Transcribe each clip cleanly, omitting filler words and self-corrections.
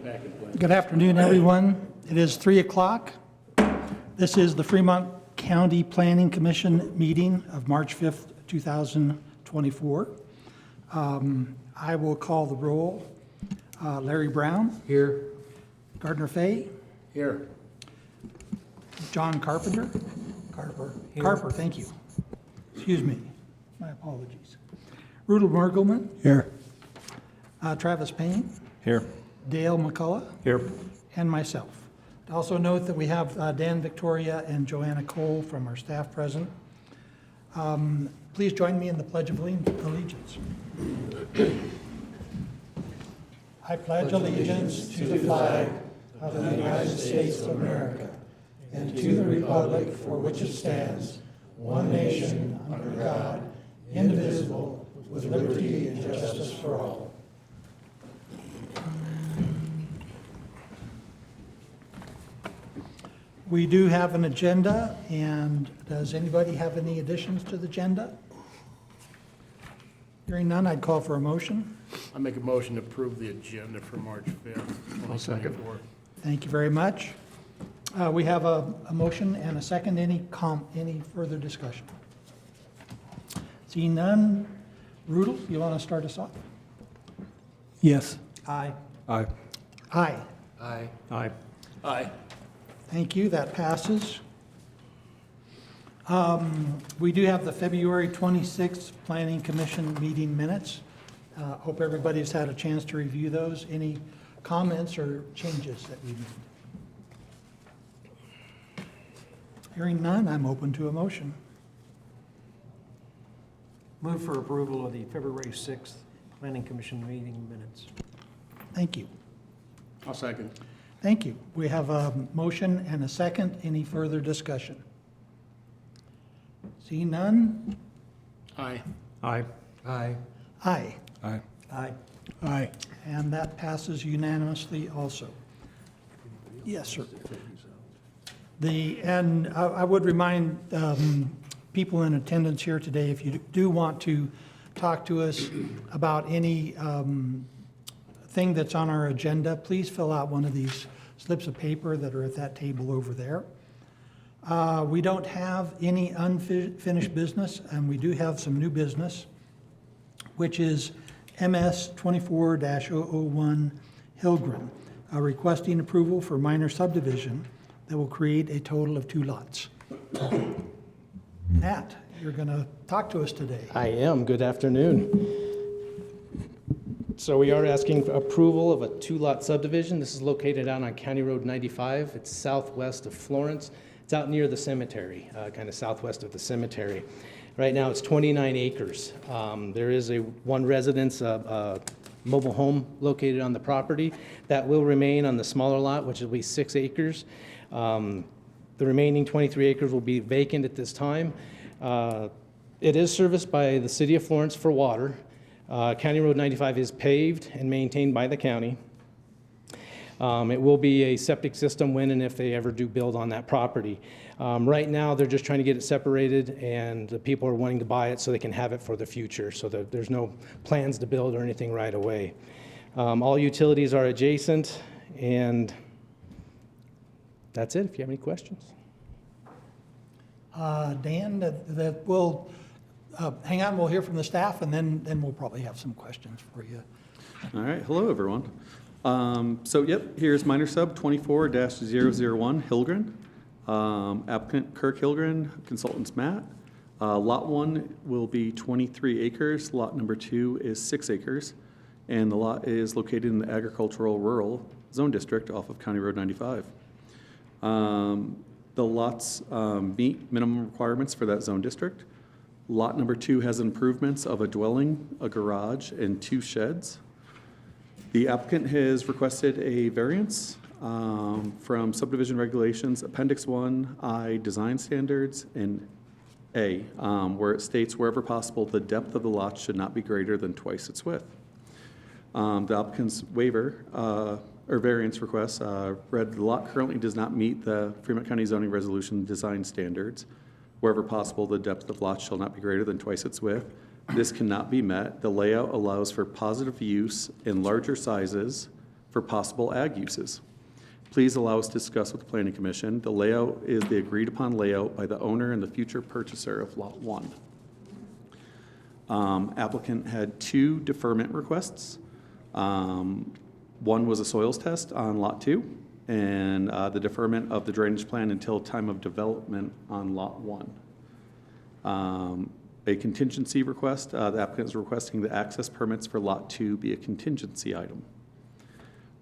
Good afternoon, everyone. It is 3 o'clock. This is the Fremont County Planning Commission meeting of March 5th, 2024. I will call the roll. Larry Brown. Here. Gardner Fay. Here. John Carpenter. Here. Carper, thank you. Excuse me. My apologies. Rudel Mergelman. Here. Travis Payne. Here. Dale McCullough. Here. And myself. Also note that we have Dan Victoria and Joanna Cole from our staff present. Please join me in the Pledge of Allegiance. I pledge allegiance to the flag of the United States of America and to the republic for which it stands, one nation, under God, indivisible, with liberty and justice for all. We do have an agenda, and does anybody have any additions to the agenda? Hearing none, I'd call for a motion. I make a motion to approve the agenda for March 5th, 2024. Thank you very much. We have a motion and a second. Any further discussion? Seeing none, Rudel, you want to start us off? Yes. Aye. Aye. Aye. Aye. Aye. Aye. Thank you, that passes. We do have the February 26th Planning Commission meeting minutes. Hope everybody's had a chance to review those. Any comments or changes that we made? Hearing none, I'm open to a motion. Move for approval of the February 6th Planning Commission meeting minutes. Thank you. I'll second. Thank you. We have a motion and a second. Any further discussion? Seeing none? Aye. Aye. Aye. Aye. Aye. Aye. Aye. And that passes unanimously also. Yes, sir. And I would remind people in attendance here today, if you do want to talk to us about any thing that's on our agenda, please fill out one of these slips of paper that are at that table over there. We don't have any unfinished business, and we do have some new business, which is MS 24-001 Hilgren, requesting approval for minor subdivision that will create a total of 2 lots. Matt, you're going to talk to us today. I am. Good afternoon. So we are asking for approval of a 2-lot subdivision. This is located out on County Road 95. It's southwest of Florence. It's out near the cemetery, kind of southwest of the cemetery. Right now it's 29 acres. There is one residence, mobile home located on the property. That will remain on the smaller lot, which will be 6 acres. The remaining 23 acres will be vacant at this time. It is serviced by the City of Florence for water. County Road 95 is paved and maintained by the county. It will be a septic system when and if they ever do build on that property. Right now, they're just trying to get it separated, and the people are wanting to buy it so they can have it for the future, so that there's no plans to build or anything right away. All utilities are adjacent, and that's it, if you have any questions. Dan, we'll hang on, we'll hear from the staff, and then we'll probably have some questions for you. All right, hello everyone. Here's minor sub 24-001 Hilgren. Applicant Kirk Hilgren, consultants Matt. Lot 1 will be 23 acres, lot number 2 is 6 acres, and the lot is located in the agricultural rural zone district off of County Road 95. The lots meet minimum requirements for that zone district. Lot number 2 has improvements of a dwelling, a garage, and 2 sheds. The applicant has requested a variance from subdivision regulations, Appendix 1I design standards, and A, where it states wherever possible, the depth of the lot should not be greater than twice its width. The applicant's waiver or variance request read the lot currently does not meet the Fremont County zoning resolution design standards. Wherever possible, the depth of lots shall not be greater than twice its width. This cannot be met. The layout allows for positive use in larger sizes for possible ag uses. Please allow us to discuss with the Planning Commission. The layout is the agreed-upon layout by the owner and the future purchaser of Lot 1. Applicant had 2 deferment requests. One was a soils test on Lot 2, and the deferment of the drainage plan until time of development on Lot 1. A contingency request, the applicant is requesting the access permits for Lot 2 be a contingency item.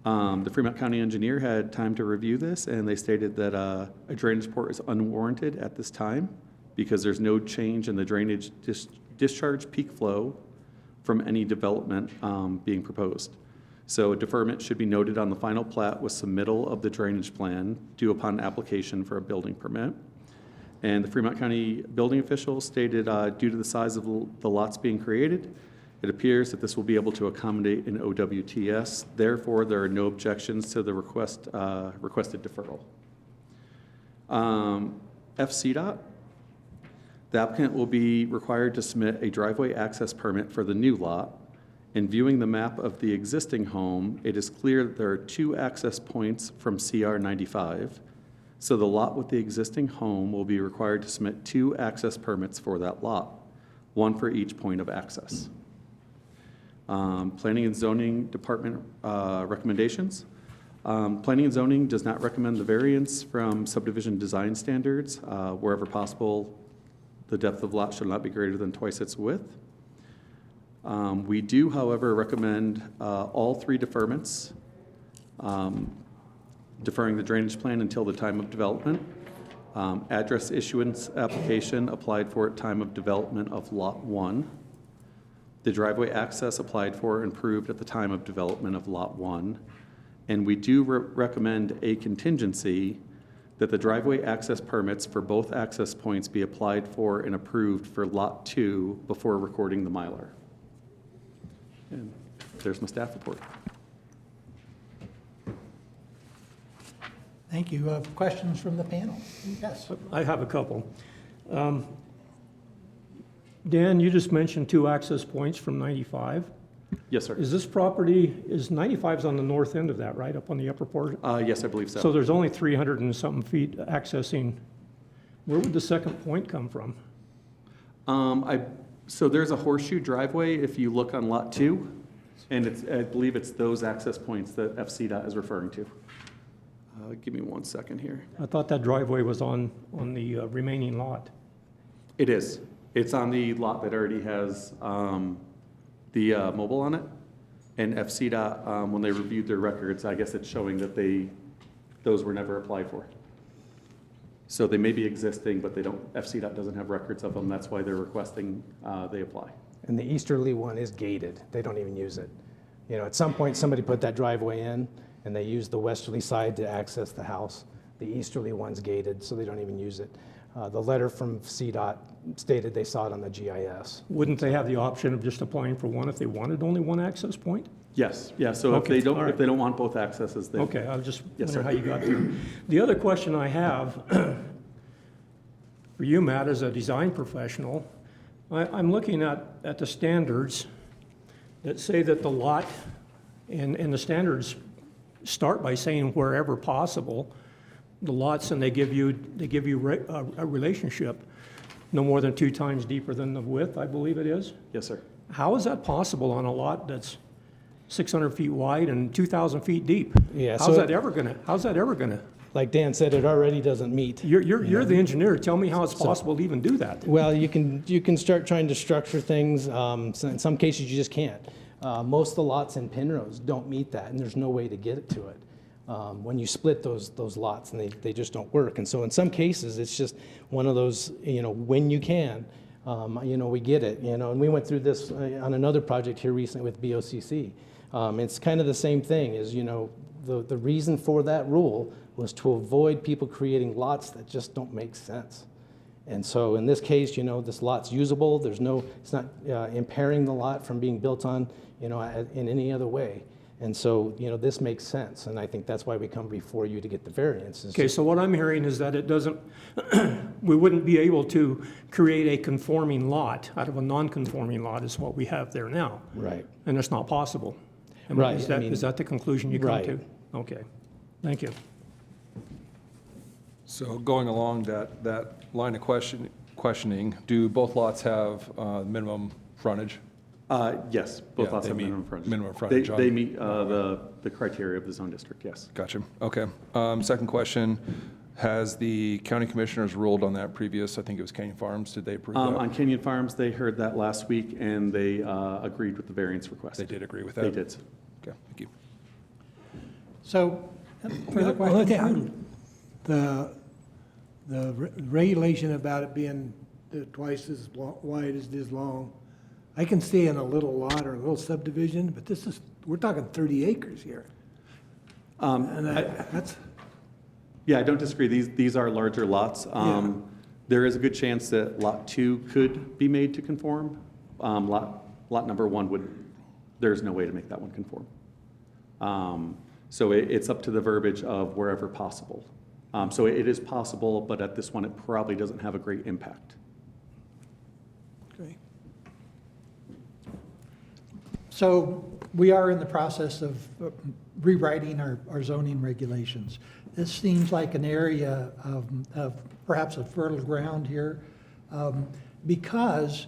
The Fremont County engineer had time to review this, and they stated that a drainage report is unwarranted at this time because there's no change in the drainage discharge peak flow from any development being proposed. So a deferment should be noted on the final plat with submittal of the drainage plan due upon application for a building permit. And the Fremont County building official stated due to the size of the lots being created, it appears that this will be able to accommodate an OWTS. Therefore, there are no objections to the requested deferral. FCDOT, the applicant will be required to submit a driveway access permit for the new lot. In viewing the map of the existing home, it is clear that there are 2 access points from CR 95. So the lot with the existing home will be required to submit 2 access permits for that lot, 1 for each point of access. Planning and Zoning Department recommendations. Planning and Zoning does not recommend the variance from subdivision design standards. Wherever possible, the depth of lot should not be greater than twice its width. We do, however, recommend all 3 deferments, deferring the drainage plan until the time of development. Address issuance application applied for at time of development of Lot 1. The driveway access applied for and approved at the time of development of Lot 1. And we do recommend a contingency that the driveway access permits for both access points be applied for and approved for Lot 2 before recording the Mylar. And there's my staff report. Thank you. Questions from the panel? Yes. I have a couple. Dan, you just mentioned 2 access points from 95. Yes, sir. Is this property, is 95's on the north end of that, right, up on the upper part? Yes, I believe so. So there's only 300 and something feet accessing. Where would the second point come from? So there's a horseshoe driveway if you look on Lot 2, and I believe it's those access points that FCDOT is referring to. Give me 1 second here. I thought that driveway was on the remaining lot. It is. It's on the lot that already has the mobile on it. And FCDOT, when they reviewed their records, I guess it's showing that those were never applied for. So they may be existing, but FCDOT doesn't have records of them. That's why they're requesting they apply. And the easterly one is gated. They don't even use it. You know, at some point, somebody put that driveway in, and they used the westerly side to access the house. The easterly one's gated, so they don't even use it. The letter from CDOT stated they saw it on the GIS. Wouldn't they have the option of just applying for one if they wanted only one access point? Yes, yeah, so Okay, if all right. they don't want both accesses, they. Okay, I was just Yes, wondering sir. how you got there. The other question I have for you, Matt, as a design professional, I'm looking at the standards that say that the lot, and the standards start by saying wherever possible, the lots, and they give you a relationship no more than 2 times deeper than the width, I believe it is. Yes, sir. How is that possible on a lot that's 600 feet wide and 2,000 feet deep? Yeah, How's that ever gonna? Like Dan said, it already doesn't meet. You're the engineer. Tell me how it's possible to even do that. Well, you can start trying to structure things. So in some cases, you just can't. Most of the lots in Penrose don't meet that, and there's no way to get it to it. When you split those lots, and they just don't work. And so in some cases, it's just one of those, when you can, we get it, and we went through this on another project here recently with BOCC. It's kind of the same thing, is, the reason for that rule was to avoid people creating lots that just don't make sense. And so in this case, this lot's usable. It's not impairing the lot from being built on, in any other way. And so, this makes sense, and I think that's why we come before you to get the variance. Okay, so what I'm hearing is that it doesn't, we wouldn't be able to create a conforming lot out of a non-conforming lot is what we have there now. Right. And it's not possible. Right, Is I that, mean- is that the conclusion you come Right. to? Okay, thank you. So going along that line of questioning, do both lots have minimum frontage? Yes, both Yeah, lots they have meet minimum frontage. minimum frontage on- They meet the criteria of the zone district, yes. Gotcha, okay. Second question, has the county commissioners ruled on that previous, I think it was Canyon Farms, did they approve On that? Canyon Farms, they heard that last week, and they agreed with the variance request. They did agree with that? They did. Okay, thank you. So, further The only questions? thing, the regulation about it being twice as wide as it is long, I can see in a little lot or a little subdivision, but this is, we're talking 30 acres here. And that's, Yeah, I don't disagree. These are larger lots. There is a good chance that Lot 2 could be made to conform. Lot number 1 would, there's no way to make that one conform. So it's up to the verbiage of wherever possible. So it is possible, but at this one, it probably doesn't have a great impact. okay. So we are in the process of rewriting our zoning regulations. This seems like an area of perhaps a fertile ground here, because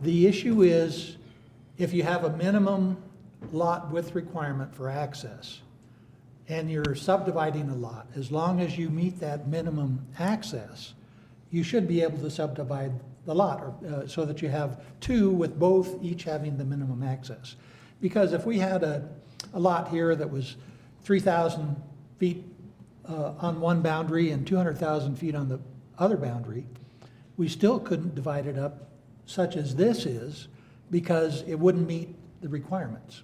the issue is if you have a minimum lot width requirement for access, and you're subdividing a lot, as long as you meet that minimum access, you should be able to subdivide the lot, or, so that you have two with both each having the minimum access. Because if we had a lot here that was 3,000 feet on one boundary and 200,000 feet on the other boundary, we still couldn't divide it up such as this is, because it wouldn't meet the requirements.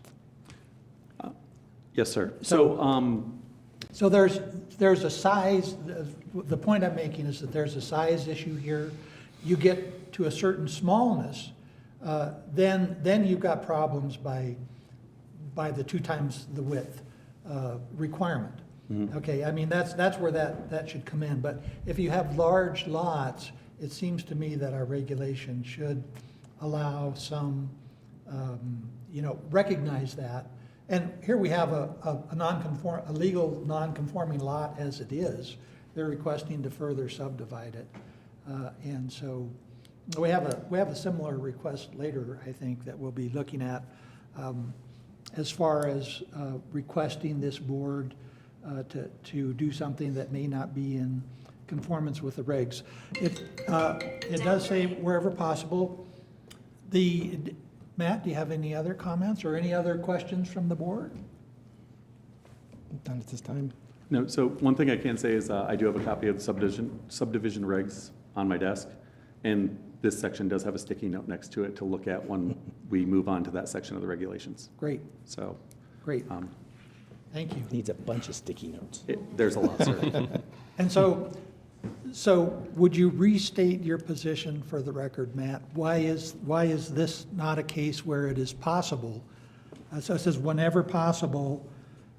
Yes, sir. So there's a size, the point I'm making is that there's a size issue here. You get to a certain smallness, then you've got problems by the 2 times the width requirement. Okay, I mean, that's where that should come in. But if you have large lots, it seems to me that our regulation should allow some, recognize that. And here we have a legal non-conforming lot as it is. They're requesting to further subdivide it. And so we have a similar request later, I think, that we'll be looking at as far as requesting this board to do something that may not be in conformance with the regs. It does say wherever possible. Matt, do you have any other comments or any other questions from the board? Done at this time. No, so one thing I can say is I do have a copy of the subdivision regs on my desk, and this section does have a sticky note next to it to look at when we move on to that section of the regulations. Great, So great. Thank you. Needs a bunch of sticky notes. there's a lot, sir. And so would you restate your position for the record, Matt? Why is this not a case where it is possible? So it says whenever possible,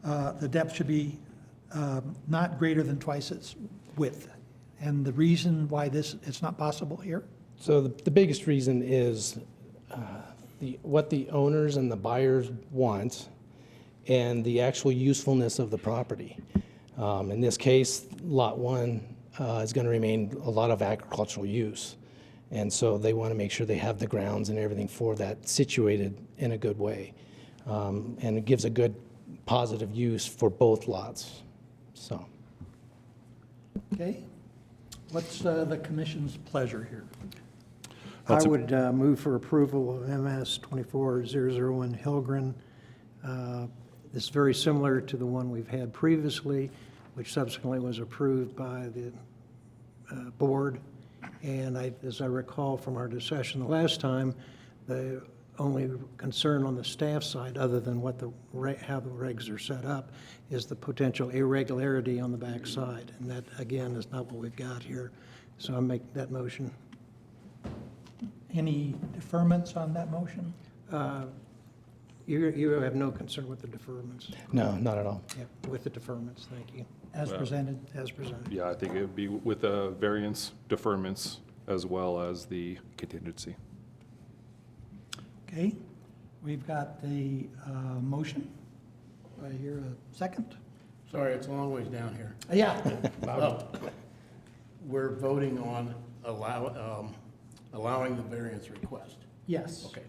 the depth should be not greater than twice its width. And the reason why it's not possible here? So the biggest reason is what the owners and the buyers want and the actual usefulness of the property. In this case, Lot 1 is going to remain a lot of agricultural use. And so they want to make sure they have the grounds and everything for that situated in a good way. And it gives a good positive use for both lots, so. Okay. What's the commission's pleasure here? I would move for approval of MS 24001 Hilgren. This is very similar to the one we've had previously, which subsequently was approved by the board. And as I recall from our discussion the last time, the only concern on the staff side, other than how the regs are set up, is the potential irregularity on the back side. And that, again, is not what we've got here. So I make that motion. Any deferments on that motion? You have no concern with the deferments? No, not at all. Yeah, with the deferments, thank you, As presented? as presented. Yeah, I think it would be with the variance deferments as well as the contingency. Okay, we've got the motion. Do I hear a second? Sorry, it's a long ways down here. Yeah. We're voting on allowing the variance request. Yes. Okay,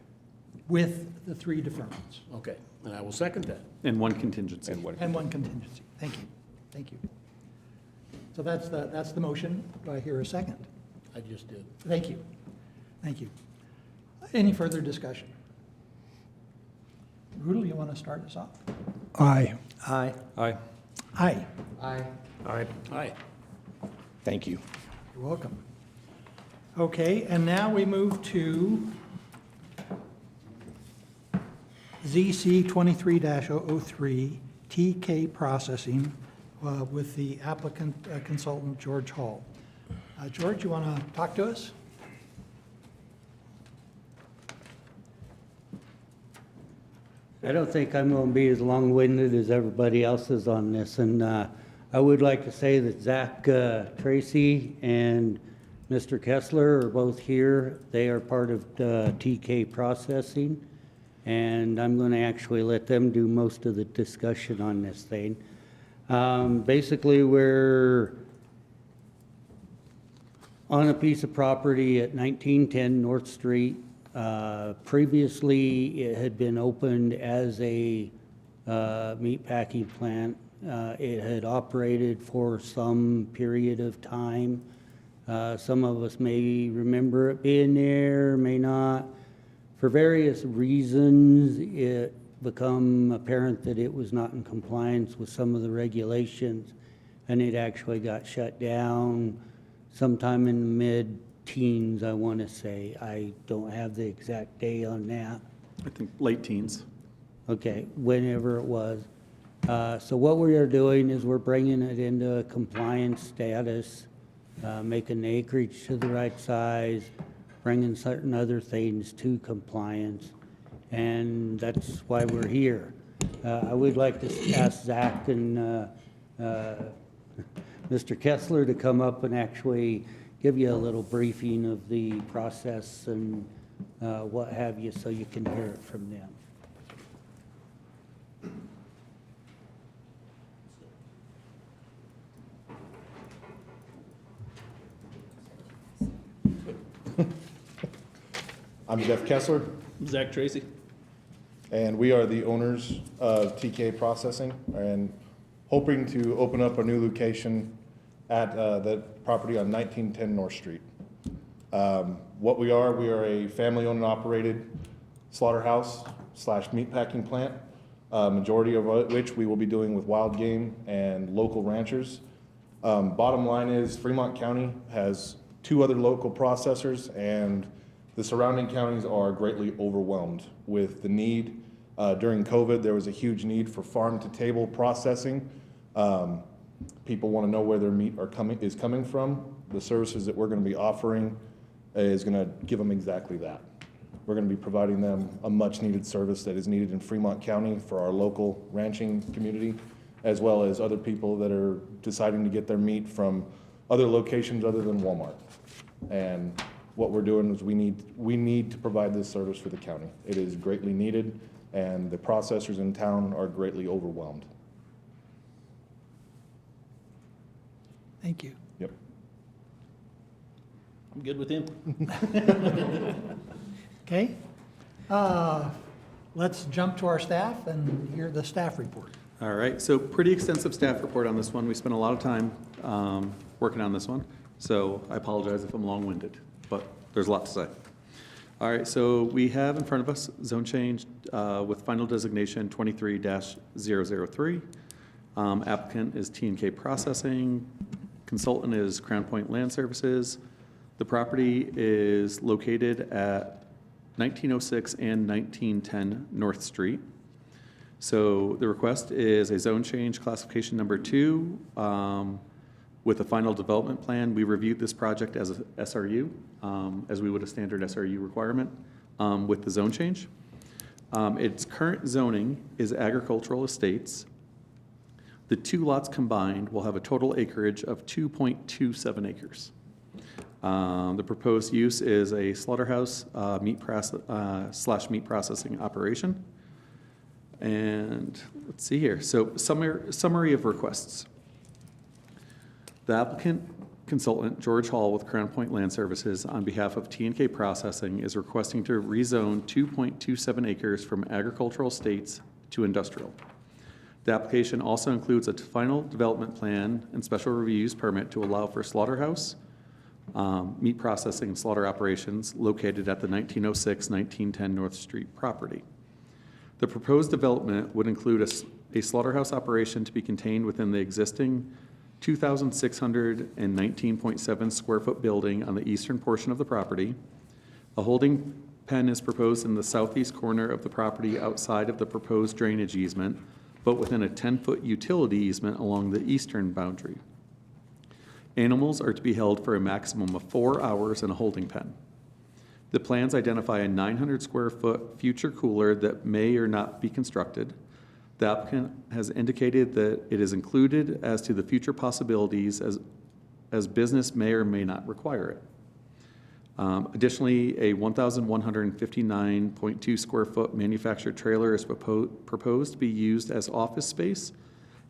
With the 3 deferments okay, and I will second that. And one contingency. And what? and 1 contingency. Thank you. Thank you. So that's the motion. Do I hear a second? I just did. Thank you. Thank you. Any further discussion? Rudel, you want to start us off? Aye. Aye. Aye. Aye. Aye. Thank you. You're welcome. Okay, and now we move to ZC 23-003, TK Processing, with the applicant consultant, George Hall. George, you want to talk to us? I don't think I'm going to be as long-winded as everybody else is on this, and I would like to say that Zach Tracy and Mr. Kessler are both here. They are part of TK Processing, and I'm going to actually let them do most of the discussion on this thing. Basically, we're on a piece of property at 1910 North Street. Previously, it had been opened as a meatpacking plant. It had operated for some period of time. Some of us may remember it being there, may not. For various reasons, it become apparent that it was not in compliance with some of the regulations, and it actually got shut down sometime in the mid-teens, I want to say. I don't have the exact day on that. I think late teens. Okay, whenever it was. So what we are doing is we're bringing it into compliance status, making the acreage to the right size, bringing certain other things to compliance, and that's why we're here. I would like to ask Zach and Mr. Kessler to come up and actually give you a little briefing of the process and what have you, so you can hear it from them. I'm Jeff Kessler, Zach Tracy. and we are the owners of TK Processing, and hoping to open up a new location at the property on 1910 North Street. What we are a family-owned and operated slaughterhouse / meatpacking plant, majority of which we will be doing with wild game and local ranchers. Bottom line is Fremont County has 2 other local processors, and the surrounding counties are greatly overwhelmed with the need. During COVID, there was a huge need for farm-to-table processing. People want to know where their meat is coming from. The services that we're going to be offering is going to give them exactly that. We're going to be providing them a much-needed service that is needed in Fremont County for our local ranching community, as well as other people that are deciding to get their meat from other locations other than Walmart. And what we're doing is we need to provide this service for the county. It is greatly needed, and the processors in town are greatly overwhelmed. Thank you. Yep. I'm good with him. Okay. Let's jump to our staff and hear the staff report. All right, so pretty extensive staff report on this one. We spent a lot of time working on this one, so I apologize if I'm long-winded, but there's a lot to say. All right, so we have in front of us zone change with final designation 23-003. Applicant is T&K Processing. Consultant is Crown Point Land Services. The property is located at 1906 and 1910 North Street. So the request is a zone change classification number 2 with a final development plan. We reviewed this project as a SRU, as we would a standard SRU requirement with the zone change. Its current zoning is agricultural estates. The 2 lots combined will have a total acreage of 2.27 acres. The proposed use is a slaughterhouse meat processing operation. And let's see here. So summary of requests. The applicant consultant, George Hall with Crown Point Land Services, on behalf of T&K Processing, is requesting to rezone 2.27 acres from agricultural estates to industrial. The application also includes a final development plan and special reviews permit to allow for slaughterhouse, meat processing and slaughter operations located at the 1906-1910 North Street property. The proposed development would include a slaughterhouse operation to be contained within the existing 2,619.7 square foot building on the eastern portion of the property. A holding pen is proposed in the southeast corner of the property outside of the proposed drainage easement, but within a 10-foot utility easement along the eastern boundary. Animals are to be held for a maximum of 4 hours in a holding pen. The plans identify a 900 square foot future cooler that may or not be constructed. The applicant has indicated that it is included as to the future possibilities as business may or may not require it. Additionally, a 1,159.2 square foot manufactured trailer is proposed to be used as office space,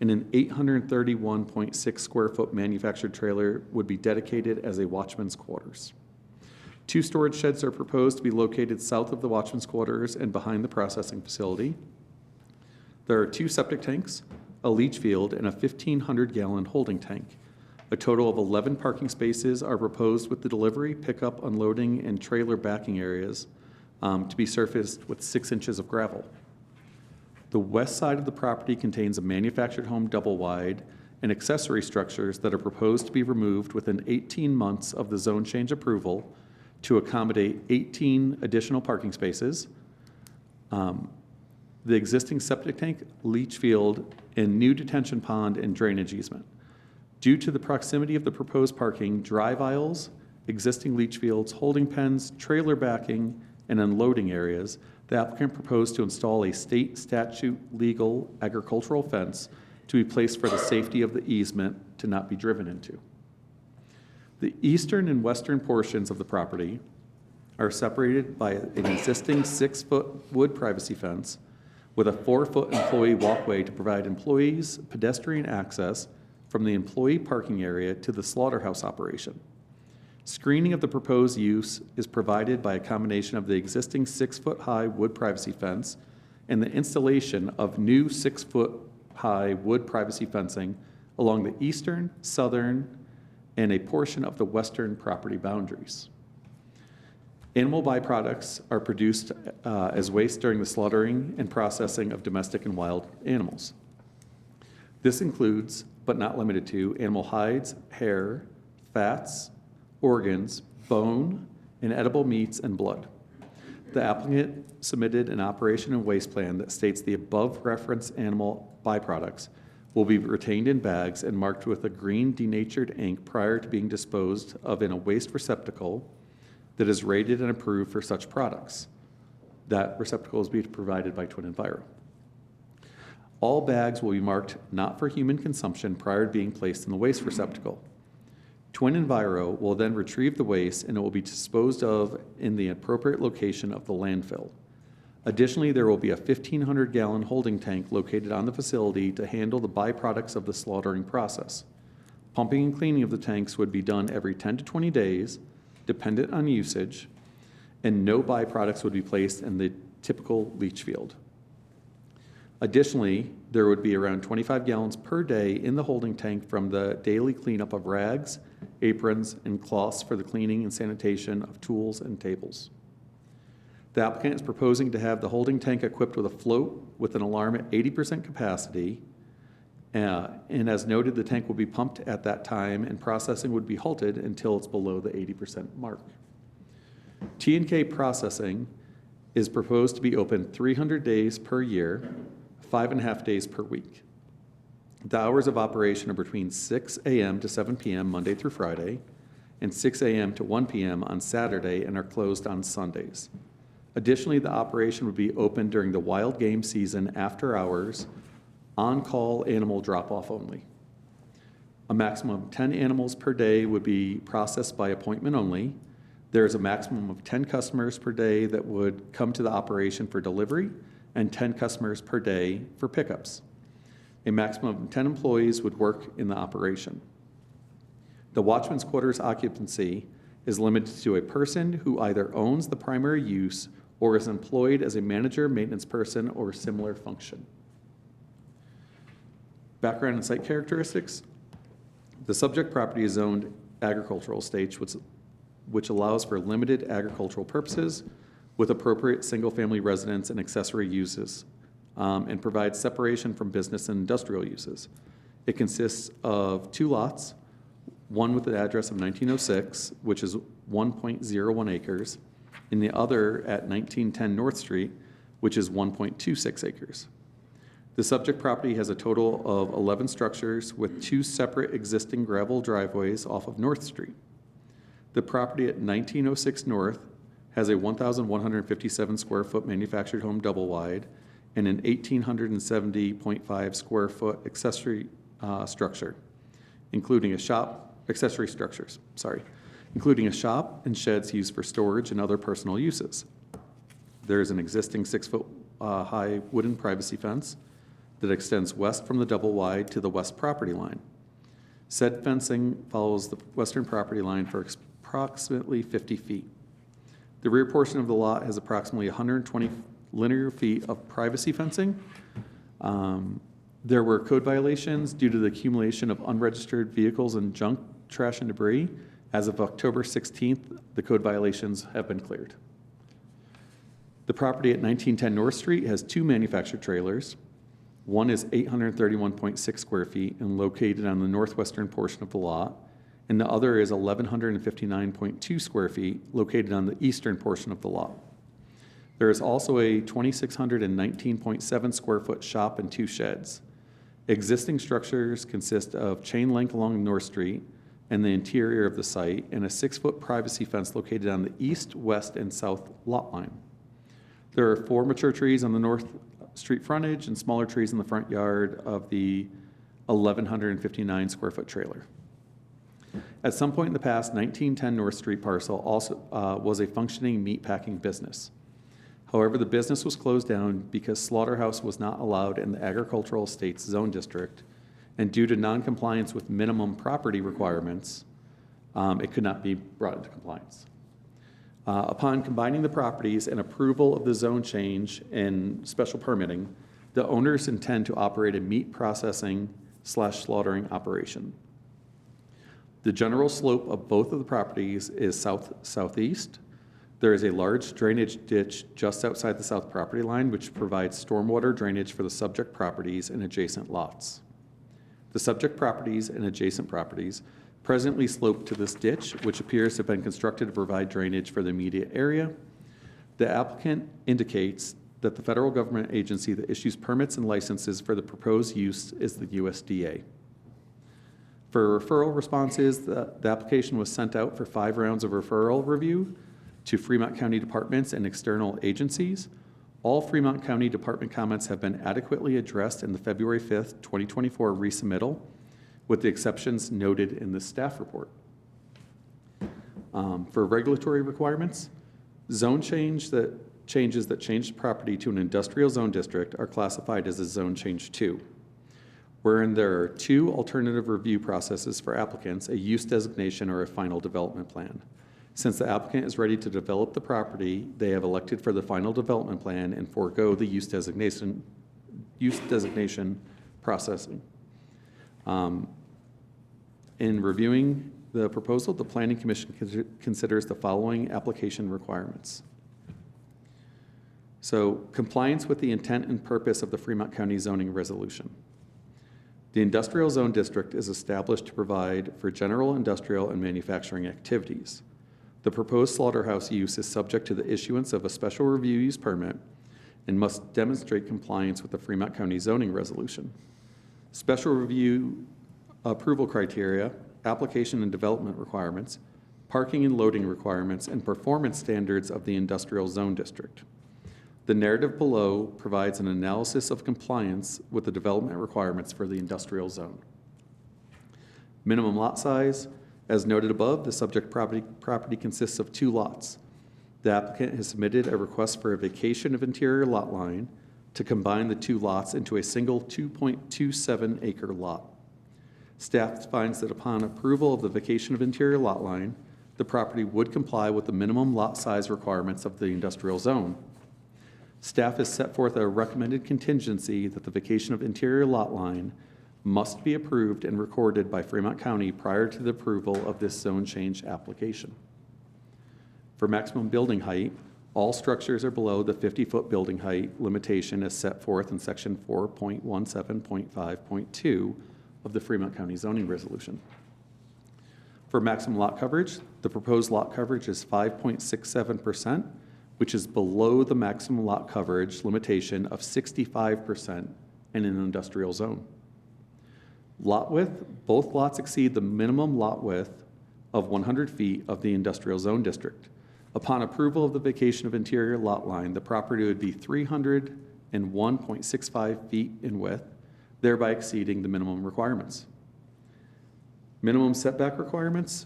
and an 831.6 square foot manufactured trailer would be dedicated as a watchman's quarters. 2 storage sheds are proposed to be located south of the watchman's quarters and behind the processing facility. There are 2 septic tanks, a leach field, and a 1,500-gallon holding tank. A total of 11 parking spaces are proposed with the delivery, pickup, unloading, and trailer backing areas to be surfaced with 6 inches of gravel. The west side of the property contains a manufactured home double-wide and accessory structures that are proposed to be removed within 18 months of the zone change approval to accommodate 18 additional parking spaces, the existing septic tank, leach field, and new detention pond and drainage easement. Due to the proximity of the proposed parking, drive aisles, existing leach fields, holding pens, trailer backing, and unloading areas, the applicant proposed to install a state statute legal agricultural fence to be placed for the safety of the easement to not be driven into. The eastern and western portions of the property are separated by an existing 6-foot wood privacy fence with a 4-foot employee walkway to provide employees pedestrian access from the employee parking area to the slaughterhouse operation. Screening of the proposed use is provided by a combination of the existing 6-foot-high wood privacy fence and the installation of new 6-foot-high wood privacy fencing along the eastern, southern, and a portion of the western property boundaries. Animal byproducts are produced as waste during the slaughtering and processing of domestic and wild animals. This includes, but not limited to, animal hides, hair, fats, organs, bone, and edible meats and blood. The applicant submitted an operation and waste plan that states the above referenced animal byproducts will be retained in bags and marked with a green denatured ink prior to being disposed of in a waste receptacle that is rated and approved for such products. That receptacle is being provided by Twin Enviro. All bags will be marked not for human consumption prior to being placed in the waste receptacle. Twin Enviro will then retrieve the waste and it will be disposed of in the appropriate location of the landfill. Additionally, there will be a 1,500-gallon holding tank located on the facility to handle the byproducts of the slaughtering process. Pumping and cleaning of the tanks would be done every 10 to 20 days, dependent on usage, and no byproducts would be placed in the typical leach field. Additionally, there would be around 25 gallons per day in the holding tank from the daily cleanup of rags, aprons, and cloths for the cleaning and sanitation of tools and tables. The applicant is proposing to have the holding tank equipped with a float with an alarm at 80% capacity, and as noted, the tank will be pumped at that time and processing would be halted until it's below the 80% mark. T&K Processing is proposed to be open 300 days per year, 5.5 days per week. The hours of operation are between 6 a.m. to 7 p.m. Monday through Friday, and 6 a.m. to 1 p.m. on Saturday, and are closed on Sundays. Additionally, the operation would be open during the wild game season after hours, on-call animal drop-off only. A maximum of 10 animals per day would be processed by appointment only. There is a maximum of 10 customers per day that would come to the operation for delivery, and 10 customers per day for pickups. A maximum of 10 employees would work in the operation. The watchman's quarters occupancy is limited to a person who either owns the primary use or is employed as a manager, maintenance person, or similar function. Background and site characteristics. The subject property is zoned agricultural estates, which allows for limited agricultural purposes with appropriate single-family residence and accessory uses, and provides separation from business and industrial uses. It consists of 2 lots, one with the address of 1906, which is 1.01 acres, and the other at 1910 North Street, which is 1.26 acres. The subject property has a total of 11 structures with 2 separate existing gravel driveways off of North Street. The property at 1906 North has a 1,157 square foot manufactured home double wide and an 1,870.5 square foot accessory structure, including a shop, accessory structures, sorry, including a shop and sheds used for storage and other personal uses. There is an existing 6 foot high wooden privacy fence that extends west from the double wide to the west property line. Said fencing follows the western property line for approximately 50 feet. The rear portion of the lot has approximately 120 linear feet of privacy fencing. There were code violations due to the accumulation of unregistered vehicles and junk, trash, and debris. As of October 16th, the code violations have been cleared. The property at 1910 North Street has 2 manufactured trailers. One is 831.6 square feet and located on the northwestern portion of the lot, and the other is 1,159.2 square feet located on the eastern portion of the lot. There is also a 2,619.7 square foot shop and 2 sheds. Existing structures consist of chain link along North Street and the interior of the site, and a 6 foot privacy fence located on the east, west, and south lot line. There are 4 mature trees on the North Street frontage and smaller trees in the front yard of the 1,159 square foot trailer. At some point in the past, 1910 North Street parcel also was a functioning meat packing business. However, the business was closed down because slaughterhouse was not allowed in the agricultural estates zone district, and due to non-compliance with minimum property requirements, it could not be brought into compliance. Upon combining the properties and approval of the zone change and special permitting, the owners intend to operate a meat processing / slaughtering operation. The general slope of both of the properties is south-southeast. There is a large drainage ditch just outside the south property line, which provides stormwater drainage for the subject properties and adjacent lots. The subject properties and adjacent properties presently slope to this ditch, which appears to have been constructed to provide drainage for the immediate area. The applicant indicates that the federal government agency that issues permits and licenses for the proposed use is the USDA. For referral responses, the application was sent out for 5 rounds of referral review to Fremont County departments and external agencies. All Fremont County department comments have been adequately addressed in the February 5th, 2024 resubmittal, with the exceptions noted in the staff report. For regulatory requirements, zone changes that change the property to an industrial zone district are classified as a zone change 2, wherein there are 2 alternative review processes for applicants, a use designation or a final development plan. Since the applicant is ready to develop the property, they have elected for the final development plan and forego the use designation processing. In reviewing the proposal, the Planning Commission considers the following application requirements. So, compliance with the intent and purpose of the Fremont County zoning resolution. The industrial zone district is established to provide for general industrial and manufacturing activities. The proposed slaughterhouse use is subject to the issuance of a special review use permit and must demonstrate compliance with the Fremont County zoning resolution. Special review approval criteria, application and development requirements, parking and loading requirements, and performance standards of the industrial zone district. The narrative below provides an analysis of compliance with the development requirements for the industrial zone. Minimum lot size. As noted above, the subject property consists of 2 lots. The applicant has submitted a request for a vacation of interior lot line, to combine the two lots into a single 2.27 acre lot. Staff finds that upon approval of the vacation of interior lot line, the property would comply with the minimum lot size requirements of the industrial zone. Staff has set forth a recommended contingency that the vacation of interior lot line must be approved and recorded by Fremont County prior to the approval of this zone change application. For maximum building height, all structures are below the 50-foot building height limitation as set forth in section 4.17.5.2 of the Fremont County zoning resolution. For maximum lot coverage, the proposed lot coverage is 5.67%, which is below the maximum lot coverage limitation of 65% in an industrial zone. Lot width, both lots exceed the minimum lot width of 100 feet of the industrial zone district. Upon approval of the vacation of interior lot line, the property would be 301.65 feet in width, thereby exceeding the minimum requirements. Minimum setback requirements.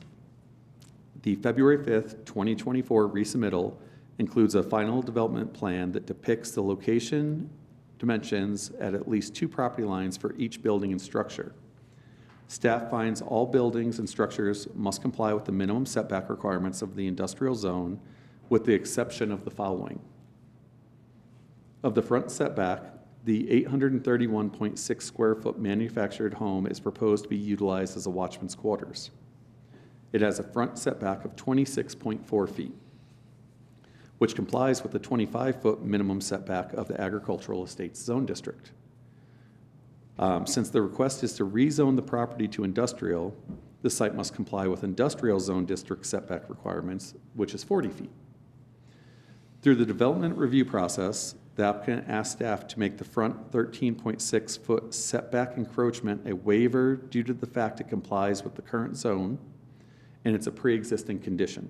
The February 5th, 2024 resubmittal includes a final development plan that depicts the location dimensions at least 2 property lines for each building and structure. Staff finds all buildings and structures must comply with the minimum setback requirements of the industrial zone, with the exception of the following. Of the front setback, the 831.6 square foot manufactured home is proposed to be utilized as a watchman's quarters. It has a front setback of 26.4 feet, which complies with the 25-foot minimum setback of the agricultural estates zone district. Since the request is to rezone the property to industrial, the site must comply with industrial zone district setback requirements, which is 40 feet. Through the development review process, the applicant asked staff to make the front 13.6 foot setback encroachment a waiver due to the fact it complies with the current zone and it's a pre-existing condition.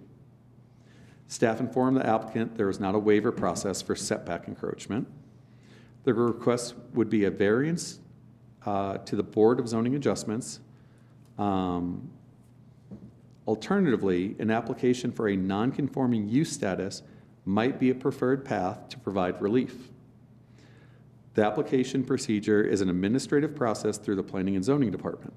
Staff informed the applicant there is not a waiver process for setback encroachment. The request would be a variance to the Board of Zoning Adjustments. Alternatively, an application for a non-conforming use status might be a preferred path to provide relief. The application procedure is an administrative process through the Planning and Zoning Department.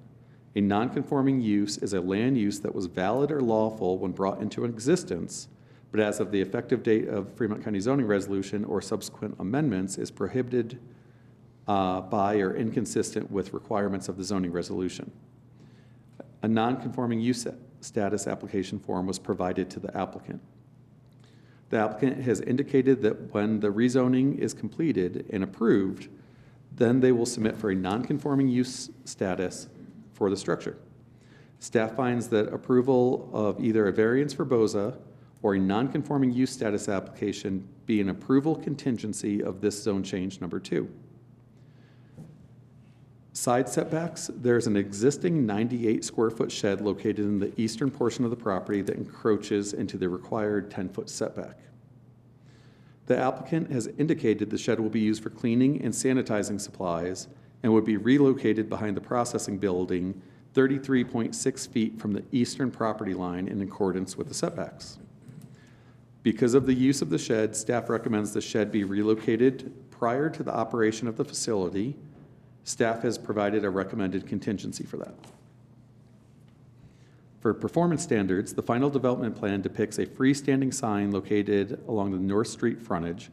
A non-conforming use is a land use that was valid or lawful when brought into existence, but as of the effective date of Fremont County zoning resolution or subsequent amendments is prohibited by or inconsistent with requirements of the zoning resolution. A non-conforming use status application form was provided to the applicant. The applicant has indicated that when the rezoning is completed and approved, then they will submit for a non-conforming use status for the structure. Staff finds that approval of either a variance for BOZA or a non-conforming use status application be an approval contingency of this zone change number 2. Side setbacks, there's an existing 98 square foot shed located in the eastern portion of the property that encroaches into the required 10-foot setback. The applicant has indicated the shed will be used for cleaning and sanitizing supplies and would be relocated behind the processing building 33.6 feet from the eastern property line in accordance with the setbacks. Because of the use of the shed, staff recommends the shed be relocated prior to the operation of the facility. Staff has provided a recommended contingency for that. For performance standards, the final development plan depicts a freestanding sign located along the North Street frontage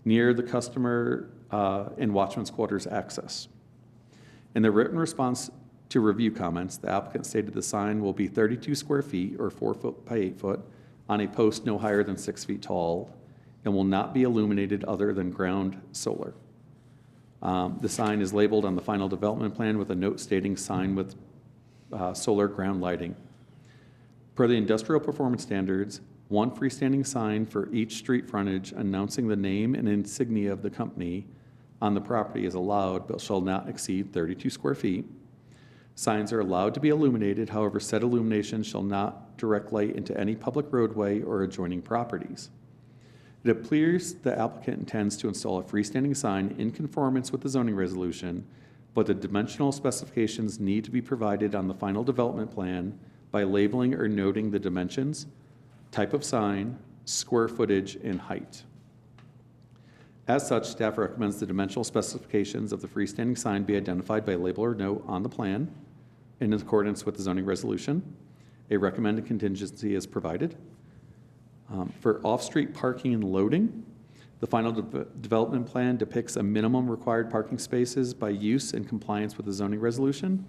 near the customer and watchman's quarters access. In the written response to review comments, the applicant stated the sign will be 32 square feet or 4 foot by 8 foot on a post no higher than 6 feet tall and will not be illuminated other than ground solar. The sign is labeled on the final development plan with a note stating sign with solar ground lighting. Per the industrial performance standards, one freestanding sign for each street frontage announcing the name and insignia of the company on the property is allowed but shall not exceed 32 square feet. Signs are allowed to be illuminated, however, said illumination shall not direct light into any public roadway or adjoining properties. It appears the applicant intends to install a freestanding sign in conformance with the zoning resolution, but the dimensional specifications need to be provided on the final development plan by labeling or noting the dimensions, type of sign, square footage, and height. As such, staff recommends the dimensional specifications of the freestanding sign be identified by label or note on the plan in accordance with the zoning resolution. A recommended contingency is provided. For off-street parking and loading, the final development plan depicts a minimum required parking spaces by use in compliance with the zoning resolution.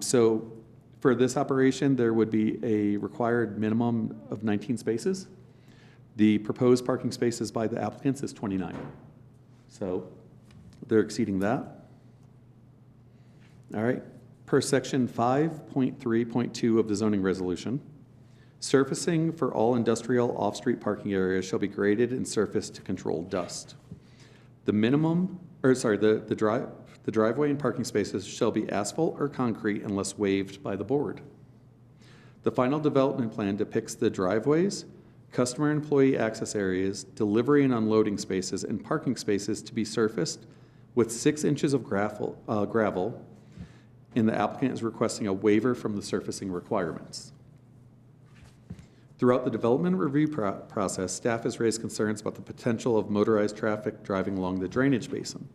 So for this operation, there would be a required minimum of 19 spaces. The proposed parking spaces by the applicants is 29. So they're exceeding that. All right. Per section 5.3.2 of the zoning resolution, surfacing for all industrial off-street parking areas shall be graded and surfaced to control dust. The driveway and parking spaces shall be asphalt or concrete unless waived by the board. The final development plan depicts the driveways, customer and employee access areas, delivery and unloading spaces, and parking spaces to be surfaced with 6 inches of gravel, and the applicant is requesting a waiver from the surfacing requirements. Throughout the development review process, staff has raised concerns about the potential of motorized traffic driving along the drainage basin,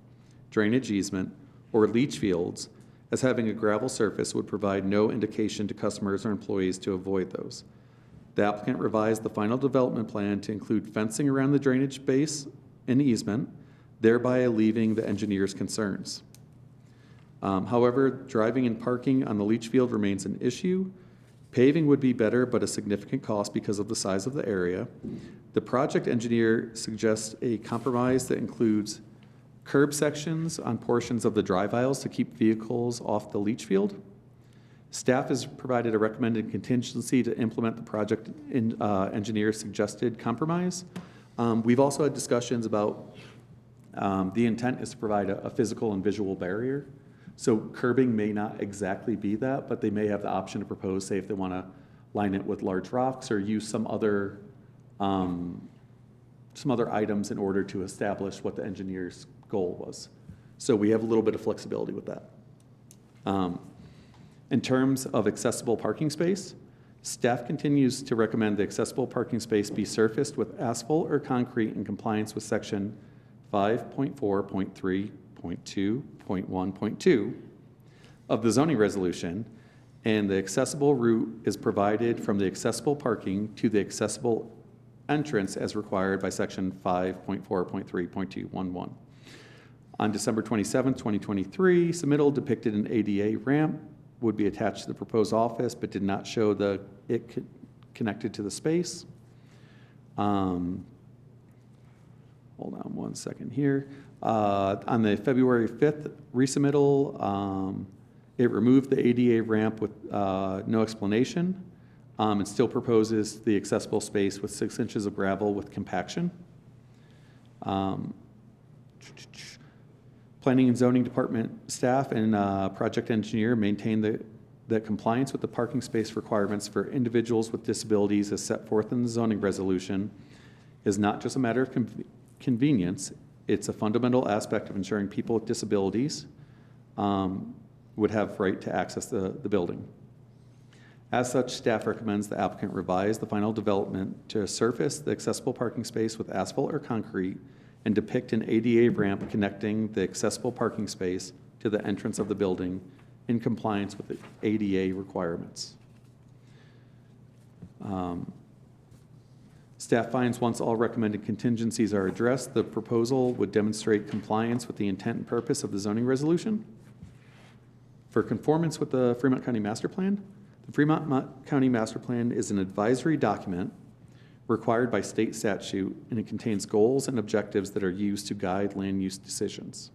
drainage easement, or leach fields, as having a gravel surface would provide no indication to customers or employees to avoid those. The applicant revised the final development plan to include fencing around the drainage base and easement, thereby alleviating the engineer's concerns. However, driving and parking on the leach field remains an issue. Paving would be better, but a significant cost because of the size of the area. The project engineer suggests a compromise that includes curb sections on portions of the drive aisles to keep vehicles off the leach field. Staff has provided a recommended contingency to implement the project engineer's suggested compromise. We've also had discussions about the intent is to provide a physical and visual barrier. So curbing may not exactly be that, but they may have the option to propose, say, if they want to line it with large rocks or use some other items in order to establish what the engineer's goal was. So we have a little bit of flexibility with that. In terms of accessible parking space, staff continues to recommend the accessible parking space be surfaced with asphalt or concrete in compliance with section 5.4.3.2.1.2 of the zoning resolution, and the accessible route is provided from the accessible parking to the accessible entrance as required by section 5.4.3.211. On December 27, 2023, submittal depicted an ADA ramp would be attached to the proposed office, but did not show it connected to the space. Hold on one second here. On the February 5th resubmittal, it removed the ADA ramp with no explanation. It still proposes the accessible space with 6 inches of gravel with compaction. Planning and Zoning Department staff and project engineer maintain that compliance with the parking space requirements for individuals with disabilities as set forth in the zoning resolution is not just a matter of convenience. It's a fundamental aspect of ensuring people with disabilities would have right to access the building. As such, staff recommends the applicant revise the final development to surface the accessible parking space with asphalt or concrete and depict an ADA ramp connecting the accessible parking space to the entrance of the building in compliance with the ADA requirements. Staff finds once all recommended contingencies are addressed, the proposal would demonstrate compliance with the intent and purpose of the zoning resolution. For conformance with the Fremont County Master Plan, the Fremont County Master Plan is an advisory document required by state statute, and it contains goals and objectives that are used to guide land use decisions.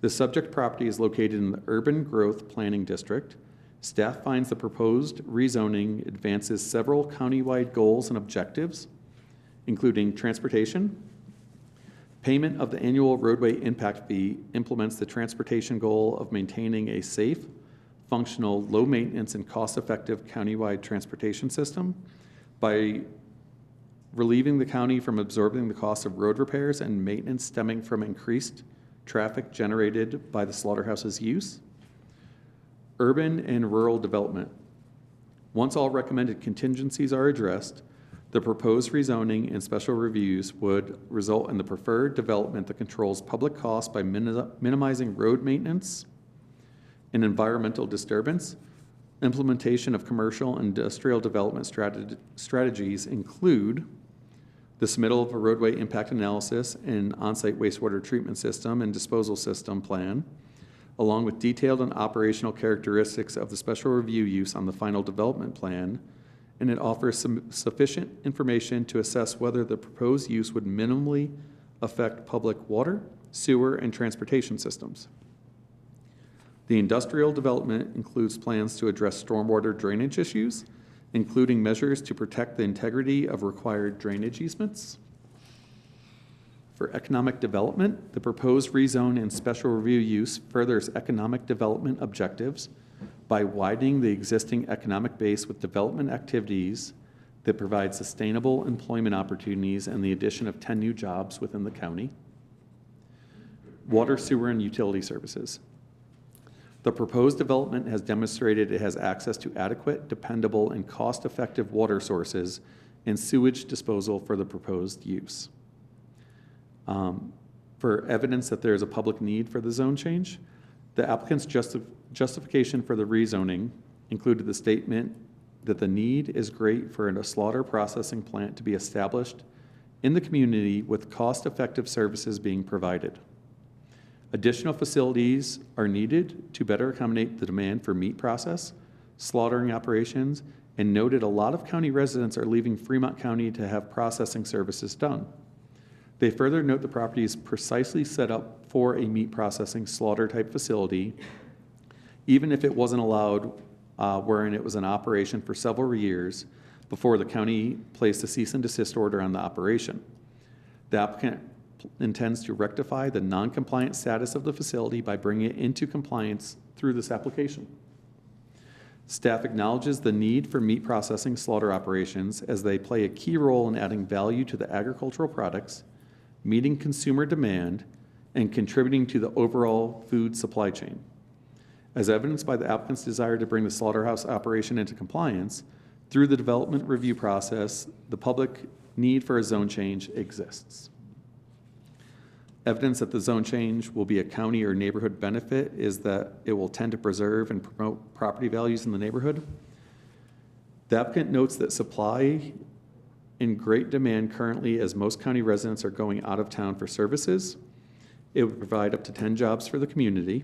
The subject property is located in the Urban Growth Planning District. Staff finds the proposed rezoning advances several countywide goals and objectives, including transportation. Payment of the annual roadway impact fee implements the transportation goal of maintaining a safe, functional, low-maintenance, and cost-effective countywide transportation system by relieving the county from absorbing the cost of road repairs and maintenance stemming from increased traffic generated by the slaughterhouse's use. Urban and rural development. Once all recommended contingencies are addressed, The proposed rezoning and special reviews would result in the preferred development that controls public costs by minimizing road maintenance and environmental disturbance. Implementation of commercial and industrial development strategies include the submittal of a roadway impact analysis and on-site wastewater treatment system and disposal system plan, along with detailed and operational characteristics of the special review use on the final development plan, and it offers some sufficient information to assess whether the proposed use would minimally affect public water, sewer, and transportation systems. The industrial development includes plans to address stormwater drainage issues, including measures to protect the integrity of required drainage easements. For economic development, the proposed rezone and special review use furthers economic development objectives by widening the existing economic base with development activities that provide sustainable employment opportunities and the addition of 10 new jobs within the county. Water, sewer, and utility services. The proposed development has demonstrated it has access to adequate, dependable, and cost-effective water sources and sewage disposal for the proposed use. For evidence that there is a public need for the zone change, the applicant's justification for the rezoning included the statement that the need is great for a slaughter processing plant to be established in the community with cost-effective services being provided. Additional facilities are needed to better accommodate the demand for meat process, slaughtering operations, and noted a lot of county residents are leaving Fremont County to have processing services done. They further note the property is precisely set up for a meat processing slaughter type facility, even if it wasn't allowed wherein it was in operation for several years before the county placed a cease and desist order on the operation. The applicant intends to rectify the non-compliant status of the facility by bringing it into compliance through this application. Staff acknowledges the need for meat processing slaughter operations as they play a key role in adding value to the agricultural products, meeting consumer demand, and contributing to the overall food supply chain. As evidenced by the applicant's desire to bring the slaughterhouse operation into compliance, through the development review process, the public need for a zone change exists. Evidence that the zone change will be a county or neighborhood benefit is that it will tend to preserve and promote property values in the neighborhood. The applicant notes that supply in great demand currently as most county residents are going out of town for services. It would provide up to 10 jobs for the community.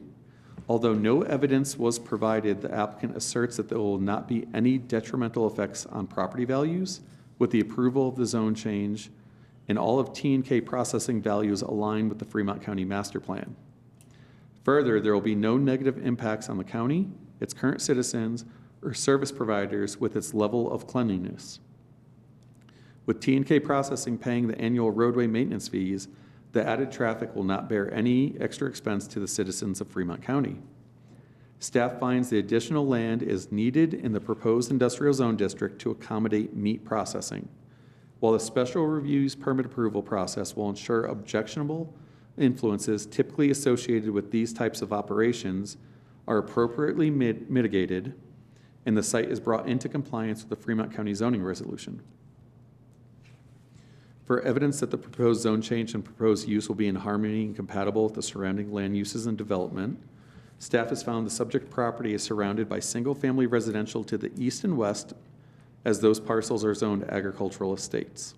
Although no evidence was provided, the applicant asserts that there will not be any detrimental effects on property values with the approval of the zone change, and all of T&K processing values align with the Fremont County Master Plan. Further, there will be no negative impacts on the county, its current citizens, or service providers with its level of cleanliness. With T&K processing paying the annual roadway maintenance fees, the added traffic will not bear any extra expense to the citizens of Fremont County. Staff finds the additional land is needed in the proposed industrial zone district to accommodate meat processing. While the special reviews permit approval process will ensure objectionable influences typically associated with these types of operations are appropriately mitigated, and the site is brought into compliance with the Fremont County zoning resolution. For evidence that the proposed zone change and proposed use will be in harmony and compatible with the surrounding land uses and development, staff has found the subject property is surrounded by single-family residential to the east and west, as those parcels are zoned agricultural estates.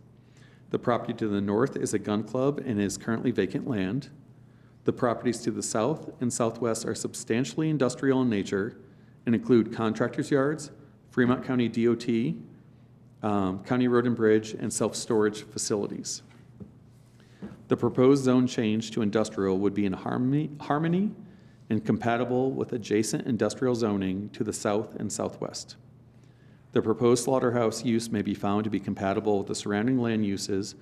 The property to the north is a gun club and is currently vacant land. The properties to the south and southwest are substantially industrial in nature and include contractors' yards, Fremont County DOT, County Road and Bridge, and self-storage facilities. The proposed zone change to industrial would be in harmony and compatible with adjacent industrial zoning to the south and southwest. The proposed slaughterhouse use may be found to be compatible with the surrounding land uses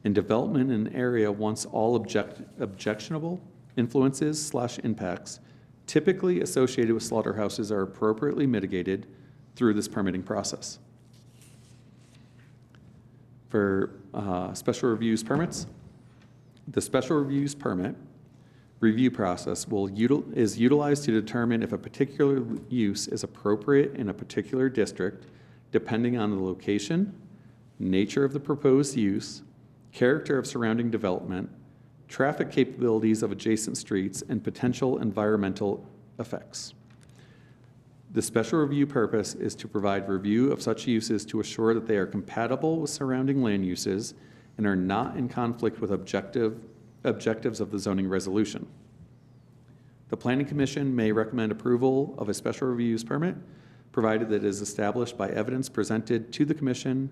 and development in an area once all objectionable influences/impacts typically associated with slaughterhouses are appropriately mitigated through this permitting process. For special reviews permits, the special reviews permit review process is utilized to determine if a particular use is appropriate in a particular district, depending on the location, nature of the proposed use, character of surrounding development, traffic capabilities of adjacent streets, and potential environmental effects. The special review purpose is to provide review of such uses to assure that they are compatible with surrounding land uses and are not in conflict with objectives of the zoning resolution. The Planning Commission may recommend approval of a special review use permit, provided that it is established by evidence presented to the Commission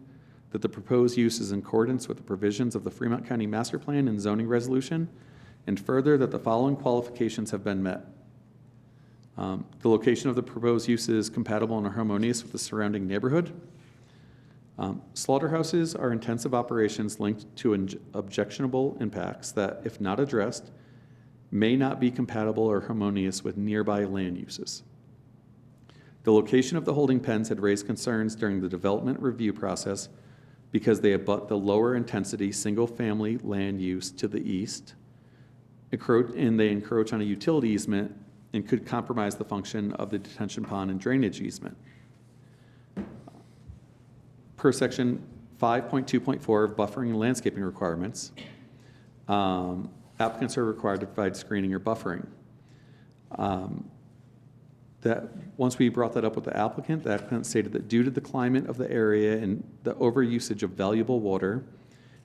that the proposed use is in accordance with the provisions of the Fremont County Master Plan and zoning resolution, and further that the following qualifications have been met. The location of the proposed use is compatible and harmonious with the surrounding neighborhood. Slaughterhouses are intensive operations linked to objectionable impacts that, if not addressed, may not be compatible or harmonious with nearby land uses. The location of the holding pens had raised concerns during the development review process because they abut the lower intensity single-family land use to the east, and they encroach on a utility easement and could compromise the function of the detention pond and drainage easement. Per section 5.2.4 of buffering and landscaping requirements, applicants are required to provide screening or buffering. That once we brought that up with the applicant stated that due to the climate of the area and the overusage of valuable water,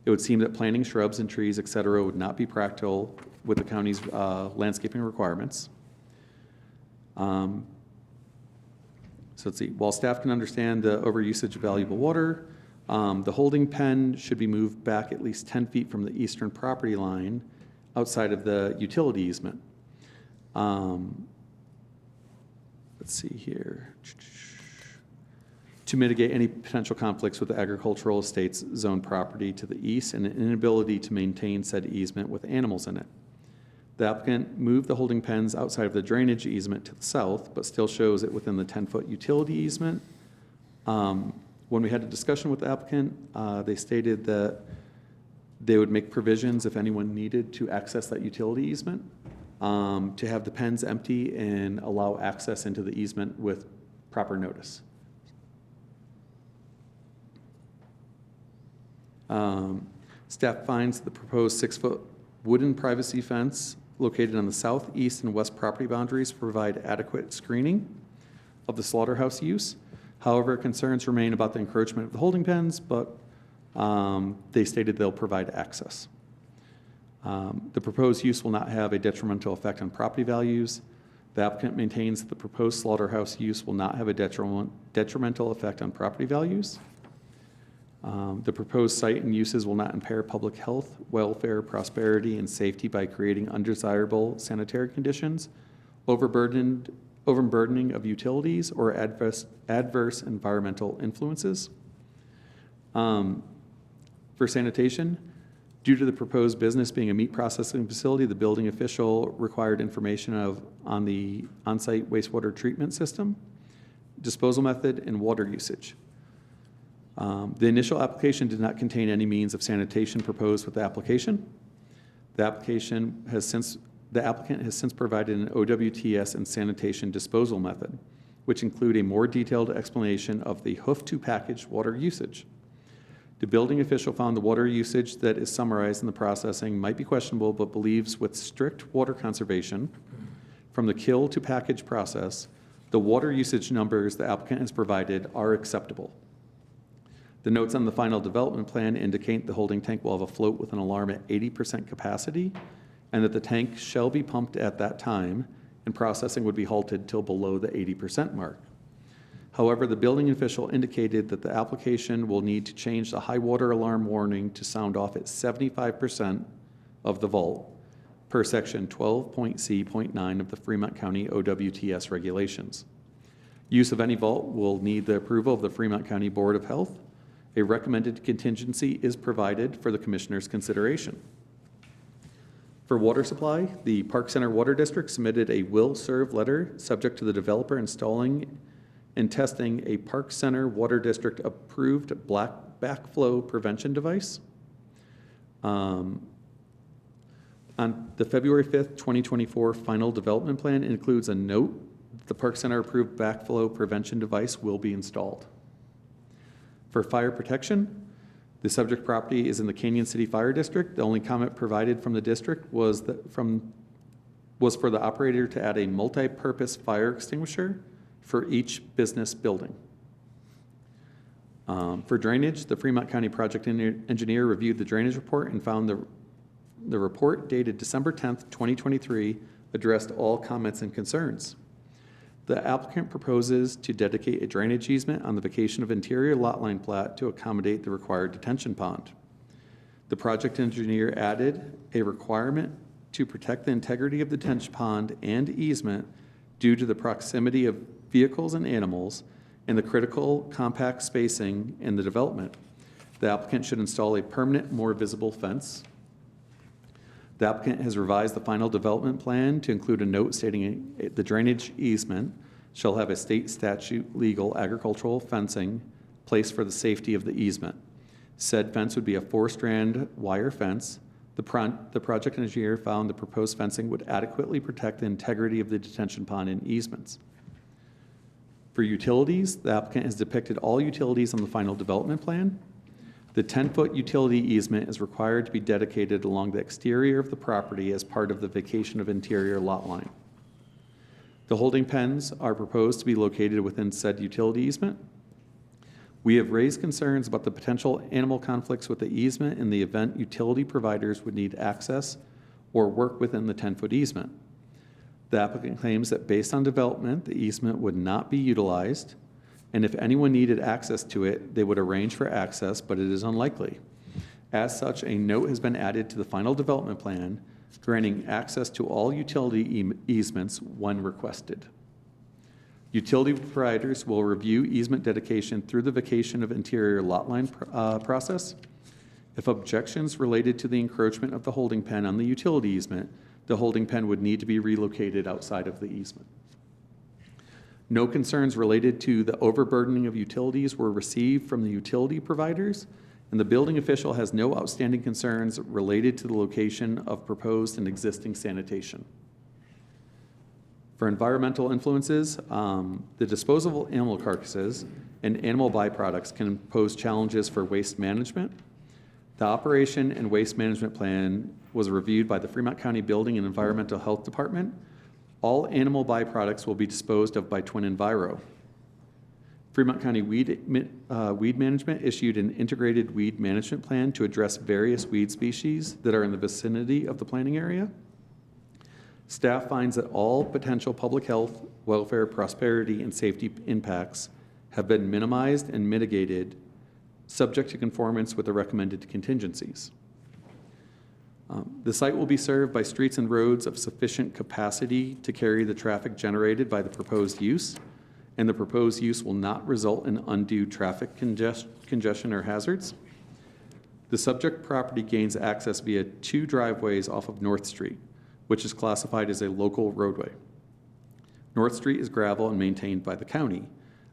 it would seem that planting shrubs and trees, et cetera, would not be practical with the county's landscaping requirements. So let's see, while staff can understand the overusage of valuable water, the holding pen should be moved back at least 10 feet from the eastern property line outside of the utility easement. Let's see here. To mitigate any potential conflicts with the agricultural estates zone property to the east and an inability to maintain said easement with animals in it. The applicant moved the holding pens outside of the drainage easement to the south, but still shows it within the 10-foot utility easement. When we had a discussion with the applicant, they stated that they would make provisions if anyone needed to access that utility easement, to have the pens empty and allow access into the easement with proper notice. Staff finds the proposed 6-foot wooden privacy fence located on the southeast and west property boundaries provide adequate screening of the slaughterhouse use. However, concerns remain about the encroachment of the holding pens, but they stated they'll provide access. The proposed use will not have a detrimental effect on property values. The applicant maintains that the proposed slaughterhouse use will not have a detrimental effect on property values. The proposed site and uses will not impair public health, welfare, prosperity, and safety by creating undesirable sanitary conditions, overburdening of utilities, or adverse environmental influences. For sanitation, due to the proposed business being a meat processing facility, the building official required information on the on-site wastewater treatment system, disposal method, and water usage. The initial application did not contain any means of sanitation proposed with the application. The applicant has since provided an OWTS and sanitation disposal method, which include a more detailed explanation of the hoof-to-package water usage. The building official found the water usage that is summarized in the processing might be questionable, but believes with strict water conservation from the kill to package process, the water usage numbers the applicant has provided are acceptable. The notes on the final development plan indicate the holding tank will have a float with an alarm at 80% capacity, and that the tank shall be pumped at that time, and processing would be halted till below the 80% mark. However, the building official indicated that the application will need to change the high water alarm warning to sound off at 75% of the vault, per section 12.C.9 of the Fremont County OWTS regulations. Use of any vault will need the approval of the Fremont County Board of Health. A recommended contingency is provided for the Commissioner's consideration. For water supply, the Park Center Water District submitted a will serve letter subject to the developer installing and testing a Park Center Water District approved backflow prevention device. On the February 5th, 2024 final development plan includes a note that the Park Center approved backflow prevention device will be installed. For fire protection, The subject property is in the Canyon City Fire District. The only comment provided from the district was for the operator to add a multi-purpose fire extinguisher for each business building. For drainage, the Fremont County project engineer reviewed the drainage report and found the report dated December 10th, 2023 addressed all comments and concerns. The applicant proposes to dedicate a drainage easement on the vacation of interior lot line plat to accommodate the required detention pond. The project engineer added a requirement to protect the integrity of the detention pond and easement due to the proximity of vehicles and animals and the critical compact spacing in the development. The applicant should install a permanent, more visible fence. The applicant has revised the final development plan to include a note stating the drainage easement shall have a state statute legal agricultural fencing placed for the safety of the easement. Said fence would be a 4-strand wire fence. The project engineer found the proposed fencing would adequately protect the integrity of the detention pond and easements. For utilities, the applicant has depicted all utilities on the final development plan. The 10-foot utility easement is required to be dedicated along the exterior of the property as part of the vacation of interior lot line. The holding pens are proposed to be located within said utility easement. We have raised concerns about the potential animal conflicts with the easement in the event utility providers would need access or work within the 10-foot easement. The applicant claims that based on development, the easement would not be utilized, and if anyone needed access to it, they would arrange for access, but it is unlikely. As such, a note has been added to the final development plan, granting access to all utility easements when requested. Utility providers will review easement dedication through the vacation of interior lot line process. If objections related to the encroachment of the holding pen on the utility easement, the holding pen would need to be relocated outside of the easement. No concerns related to the overburdening of utilities were received from the utility providers, and the building official has no outstanding concerns related to the location of proposed and existing sanitation. For environmental influences, the disposal of animal carcasses and animal byproducts can pose challenges for waste management. The operation and waste management plan was reviewed by the Fremont County Building and Environmental Health Department. All animal byproducts will be disposed of by Twin Enviro. Fremont County Weed Management issued an integrated weed management plan to address various weed species that are in the vicinity of the planning area. Staff finds that all potential public health, welfare, prosperity, and safety impacts have been minimized and mitigated, subject to conformance with the recommended contingencies. The site will be served by streets and roads of sufficient capacity to carry the traffic generated by the proposed use, and the proposed use will not result in undue traffic congestion or hazards. The subject property gains access via 2 driveways off of North Street, which is classified as a local roadway. North Street is gravel and maintained by the county.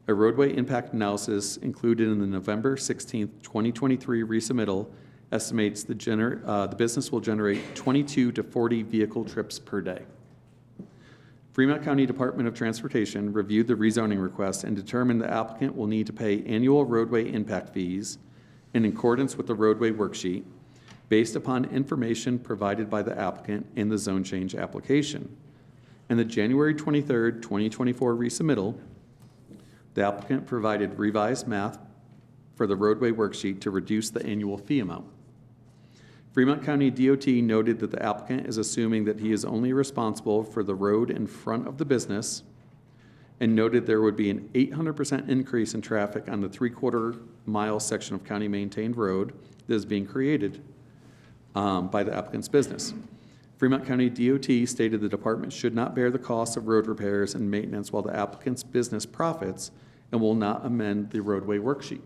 A roadway impact analysis included in the November 16th, 2023 resubmittal estimates the business will generate 22 to 40 vehicle trips per day. Fremont County Department of Transportation reviewed the rezoning request and determined the applicant will need to pay annual roadway impact fees in accordance with the roadway worksheet based upon information provided by the applicant in the zone change application. In the January 23rd, 2024 resubmittal, the applicant provided revised math for the roadway worksheet to reduce the annual fee amount. Fremont County DOT noted that the applicant is assuming that he is only responsible for the road in front of the business and noted there would be an 800% increase in traffic on the 3/4 mile section of county maintained road that is being created by the applicant's business. Fremont County DOT stated the department should not bear the cost of road repairs and maintenance while the applicant's business profits and will not amend the roadway worksheet.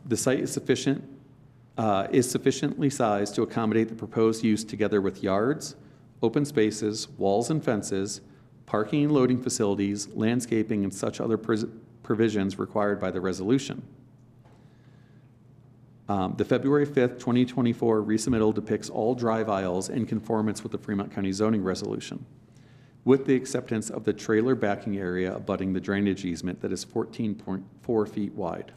The site is sufficiently sized to accommodate the proposed use together with yards, open spaces, walls and fences, parking and loading facilities, landscaping, and such other provisions required by the resolution. The February 5th, 2024 resubmittal depicts all drive aisles in conformance with the Fremont County zoning resolution, with the acceptance of the trailer backing area abutting the drainage easement that is 14.4 feet wide.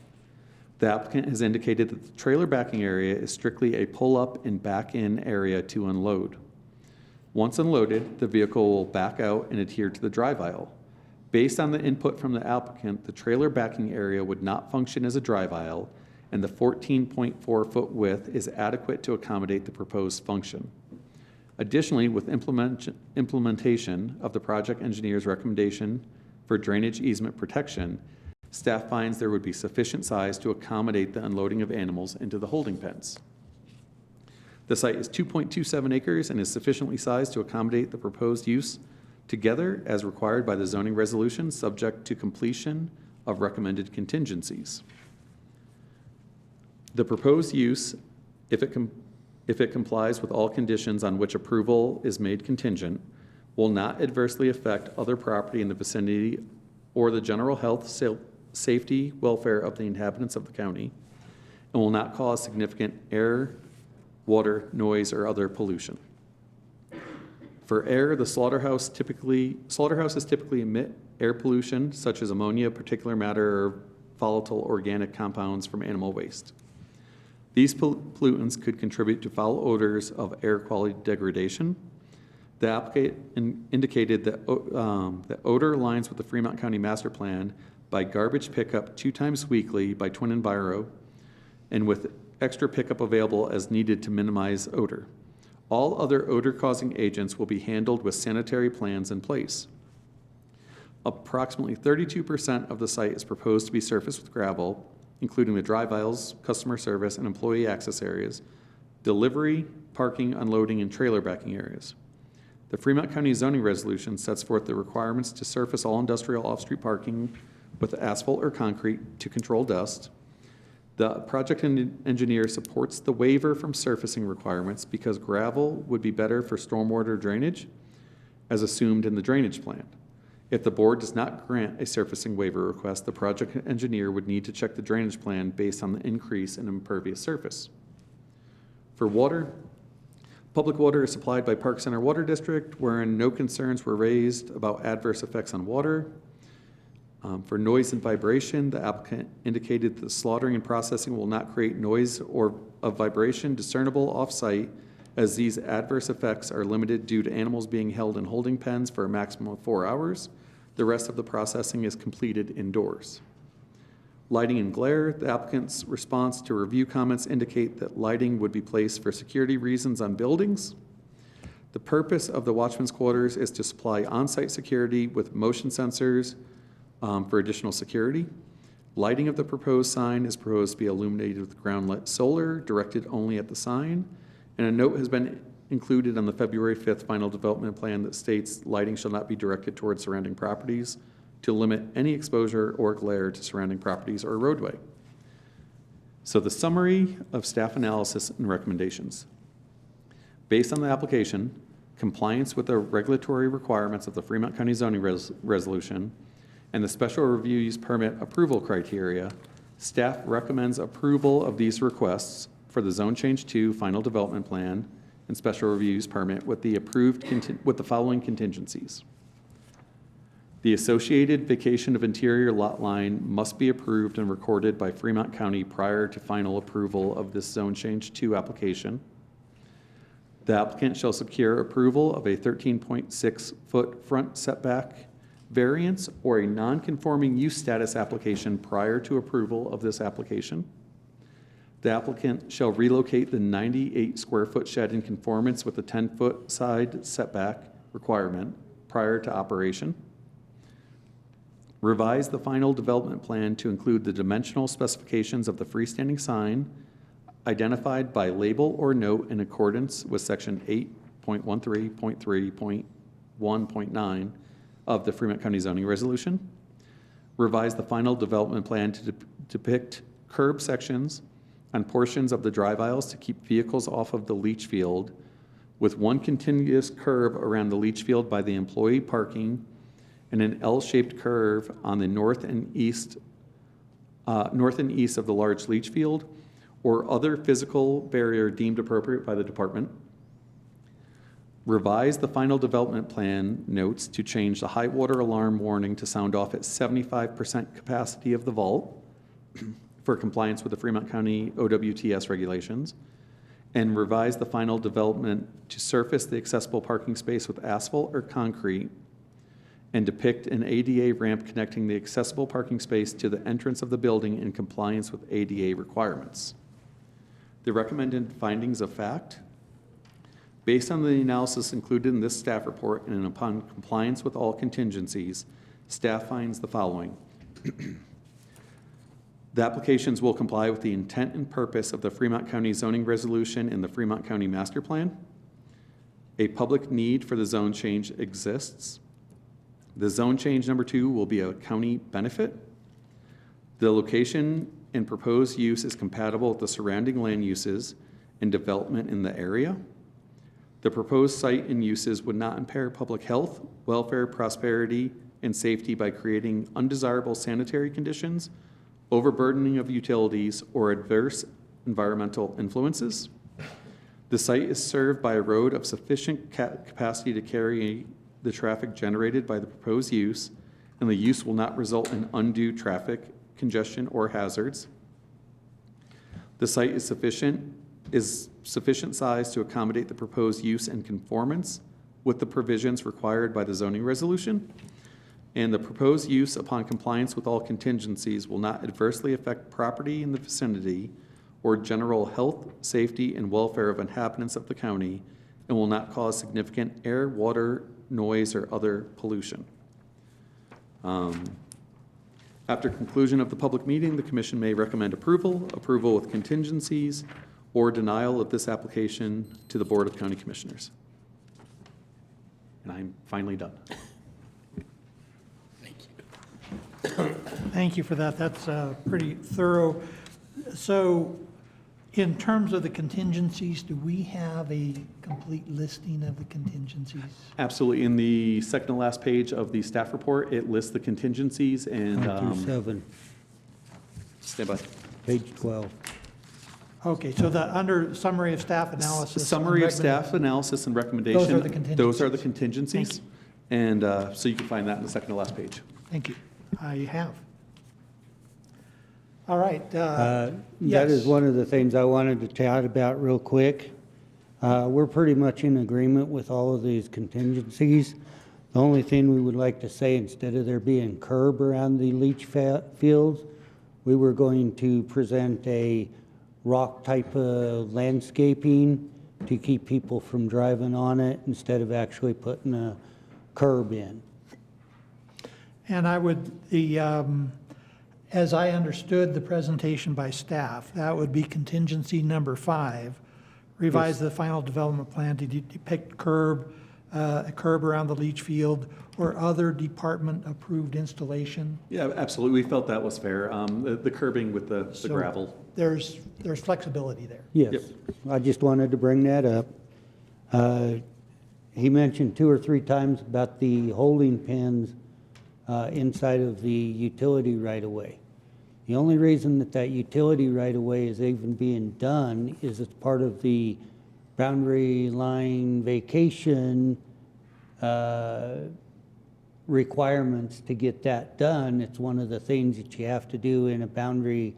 The applicant has indicated that the trailer backing area is strictly a pull-up and back-in area to unload. Once unloaded, the vehicle will back out and adhere to the drive aisle. Based on the input from the applicant, the trailer backing area would not function as a drive aisle, and the 14.4-foot width is adequate to accommodate the proposed function. Additionally, with implementation of the project engineer's recommendation for drainage easement protection, staff finds there would be sufficient size to accommodate the unloading of animals into the holding pens. The site is 2.27 acres and is sufficiently sized to accommodate the proposed use together as required by the zoning resolution, subject to completion of recommended contingencies. The proposed use, if it complies with all conditions on which approval is made contingent, will not adversely affect other property in the vicinity or the general health, safety, welfare of the inhabitants of the county, and will not cause significant air, water, noise, or other pollution. For air, the slaughterhouses typically emit air pollution such as ammonia, particulate matter, or volatile organic compounds from animal waste. These pollutants could contribute to foul odors of air quality degradation. The applicant indicated that that odor aligns with the Fremont County Master Plan by garbage pickup 2 times weekly by Twin and Biro, and with extra pickup available as needed to minimize odor. All other odor-causing agents will be handled with sanitary plans in place. Approximately 32% of the site is proposed to be surfaced with gravel, including the drive aisles, customer service, and employee access areas, delivery, parking, unloading, and trailer backing areas. The Fremont County zoning resolution sets forth the requirements to surface all industrial off-street parking with asphalt or concrete to control dust. The project engineer supports the waiver from surfacing requirements because gravel would be better for stormwater drainage, as assumed in the drainage plan. If the board does not grant a surfacing waiver request, the project engineer would need to check the drainage plan based on the increase in impervious surface. For water, public water is supplied by Park Center Water District, wherein no concerns were raised about adverse effects on water. For noise and vibration, the applicant indicated that the slaughtering and processing will not create noise or of vibration discernible off-site, as these adverse effects are limited due to animals being held in holding pens for a maximum of 4 hours. The rest of the processing is completed indoors. Lighting and glare, the applicant's response to review comments indicate that lighting would be placed for security reasons on buildings. The purpose of the watchman's quarters is to supply on-site security with motion sensors for additional security. Lighting of the proposed sign is proposed to be illuminated with ground-lit solar directed only at the sign, and a note has been included on the February 5th final development plan that states lighting shall not be directed towards surrounding properties to limit any exposure or glare to surrounding properties or roadway. So the summary of staff analysis and recommendations. Based on the application, compliance with the regulatory requirements of the Fremont County zoning resolution, and the special review use permit approval criteria, staff recommends approval of these requests for the Zone Change 2 final development plan and special review use permit with the following contingencies. The associated vacation of interior lot line must be approved and recorded by Fremont County prior to final approval of this Zone Change 2 application. The applicant shall secure approval of a 13.6-foot front setback variance or a non-conforming use status application prior to approval of this application. The applicant shall relocate the 98 square foot shed in conformance with the 10-foot side setback requirement prior to operation. Revise the final development plan to include the dimensional specifications of the freestanding sign identified by label or note in accordance with section 8.13.3.1.9 of the Fremont County zoning resolution. Revise the final development plan to depict curb sections on portions of the drive aisles to keep vehicles off of the leach field, with one continuous curb around the leach field by the employee parking and an L-shaped curve on the north and east of the large leach field, or other physical barrier deemed appropriate by the department. Revise the final development plan notes to change the high water alarm warning to sound off at 75% capacity of the vault. for compliance with the Fremont County OWTS regulations, and revise the final development to surface the accessible parking space with asphalt or concrete and depict an ADA ramp connecting the accessible parking space to the entrance of the building in compliance with ADA requirements. The recommended findings of fact: based on the analysis included in this staff report and upon compliance with all contingencies, staff finds the following. The applications will comply with the intent and purpose of the Fremont County zoning resolution and the Fremont County master plan. A public need for the zone change exists. The zone change number 2 will be a county benefit. The location and proposed use is compatible with the surrounding land uses and development in the area. The proposed site and uses would not impair public health, welfare, prosperity, and safety by creating undesirable sanitary conditions, overburdening of utilities, or adverse environmental influences. The site is served by a road of sufficient capacity to carry the traffic generated by the proposed use, and the use will not result in undue traffic congestion or hazards. The site is sufficient size to accommodate the proposed use and conformance with the provisions required by the zoning resolution. And the proposed use, upon compliance with all contingencies, will not adversely affect property in the vicinity or general health, safety, and welfare of inhabitants of the county, and will not cause significant air, water, noise, or other pollution. After conclusion of the public meeting, the commission may recommend approval with contingencies, or denial of this application to the Board of County Commissioners. And I'm finally done. Thank you for that. That's pretty thorough. So in terms of the contingencies, do we have a complete listing of the contingencies? Absolutely. In the second to last page of the staff report, it lists the contingencies and 1 through 7, stand by. page 12. Okay, so under summary of staff analysis. Summary of and staff analysis and recommendation. Those are the contingencies. Those are the contingencies. Thank And so you can find that in the second to last page. Thank you. I have. All right. That yes. is one of the things I wanted to chat about real quick. We're pretty much in agreement with all of these contingencies. The only thing we would like to say, instead of there being curb around the leach fields, we were going to present a rock type of landscaping to keep people from driving on it instead of actually putting a curb in. And I would, as I understood the presentation by staff, that would be contingency number 5, revise the final development plan to depict a curb around the leach field or other department-approved installation. Yeah, absolutely. We felt that was fair. The curbing with the So gravel. There's flexibility there. Yes, Yep. I just wanted to bring that up. He mentioned 2 or 3 times about the holding pins inside of the utility right-of-way. The only reason that utility right-of-way is even being done is it's part of the boundary line vacation requirements to get that done. It's one of the things that you have to do in a boundary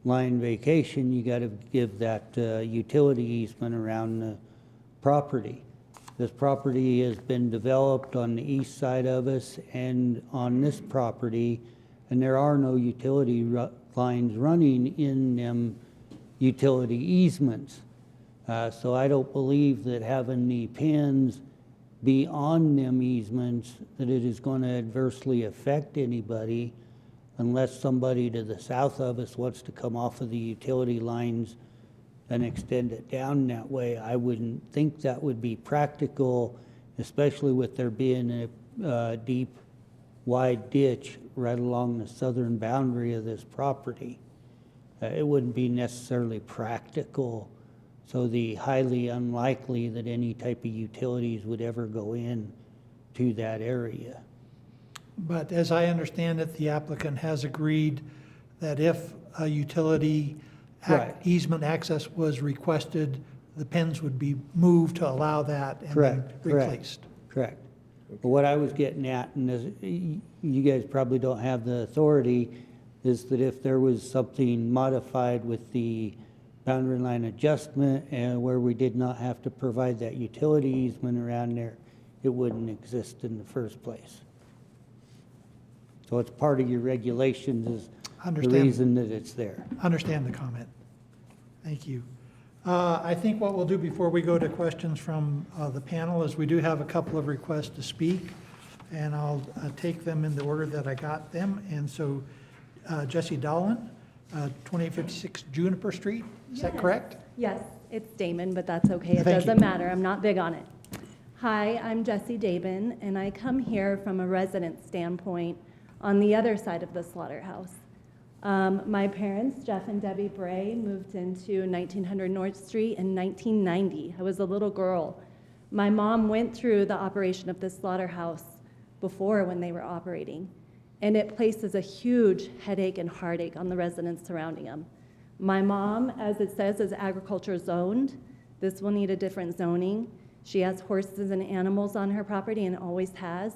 line vacation. You got to give that utility easement around the property. This property has been developed on the east side of us and on this property, and there are no utility lines running in them utility easements. So I don't believe that having the pins be on them easements, that it is going to adversely affect anybody unless somebody to the south of us wants to come off of the utility lines and extend it down that way. I wouldn't think that would be practical, especially with there being a deep, wide ditch right along the southern boundary of this property. It wouldn't be necessarily practical, so the highly unlikely that any type of utilities would ever go in to that area. But as I understand it, the applicant has agreed that if a utility Right. easement access was requested, the pins would be moved to allow that and then Correct. replaced. Correct. But what I was getting at, and you guys probably don't have the authority, is that if there was something modified with the boundary line adjustment and where we did not have to provide that utility easement around there, it wouldn't exist in the first place. So it's part of your regulations is the Understand. reason that it's there. Understand the comment. Thank you. I think what we'll do before we go to questions from the panel is we do have a couple of requests to speak, and I'll take them in the order that I got them. And so Jesse Dolan, 2856 Juniper Street, is that correct? Yes, it's Damon, but that's okay. It Thank you. doesn't matter. I'm not big on it. Hi, I'm Jessie Damon, and I come here from a resident standpoint on the other side of the slaughterhouse. My parents, Jeff and Debbie Bray, moved into 1900 North Street in 1990. I was a little girl. My mom went through the operation of the slaughterhouse before when they were operating, and it places a huge headache and heartache on the residents surrounding them. My mom, as it says, is agriculture zoned. This will need a different zoning. She has horses and animals on her property and always has.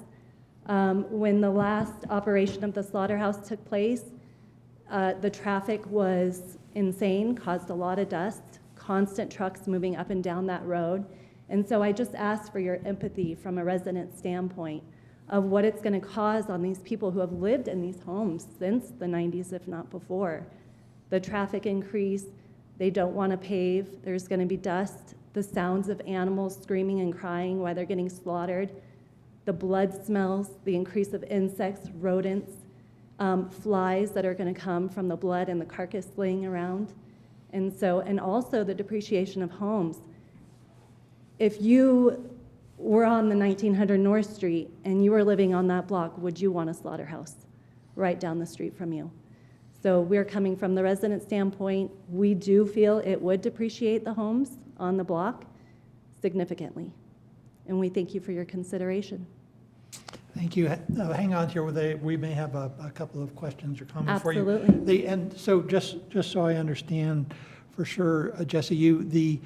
When the last operation of the slaughterhouse took place, the traffic was insane, caused a lot of dust, constant trucks moving up and down that road. And so I just ask for your empathy from a resident standpoint of what it's going to cause on these people who have lived in these homes since the 90s, if not before. The traffic increase, they don't want to pave, there's going to be dust, the sounds of animals screaming and crying while they're getting slaughtered, the blood smells, the increase of insects, rodents, flies that are going to come from the blood and the carcass laying around. And also the depreciation of homes. If you were on the 1900 North Street and you were living on that block, would you want a slaughterhouse right down the street from you? So we're coming from the resident standpoint. We do feel it would depreciate the homes on the block significantly. And we thank you for your consideration. Thank you. Hang on here, we may have a couple of questions or comments for you. Absolutely. And so just so I understand for sure, Jesse,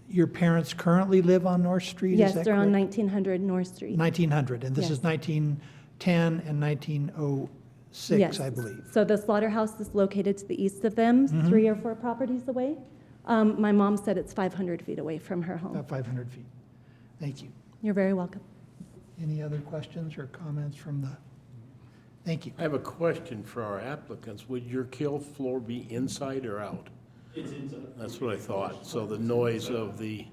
your parents currently live on North Street, is Yes, that they're on correct? 1900 North Street. 1900, and this is Yes. 1910 and 1906, Yes. I believe. So the slaughterhouse is located to the east of them, 3 or 4 properties away. My mom said it's 500 feet away from her home. About 500 feet. Thank you. You're very welcome. Any other questions or comments from the, thank you. I have a question for our applicants. Would your kill floor be inside or out? It's inside. That's what I thought. So the noise of the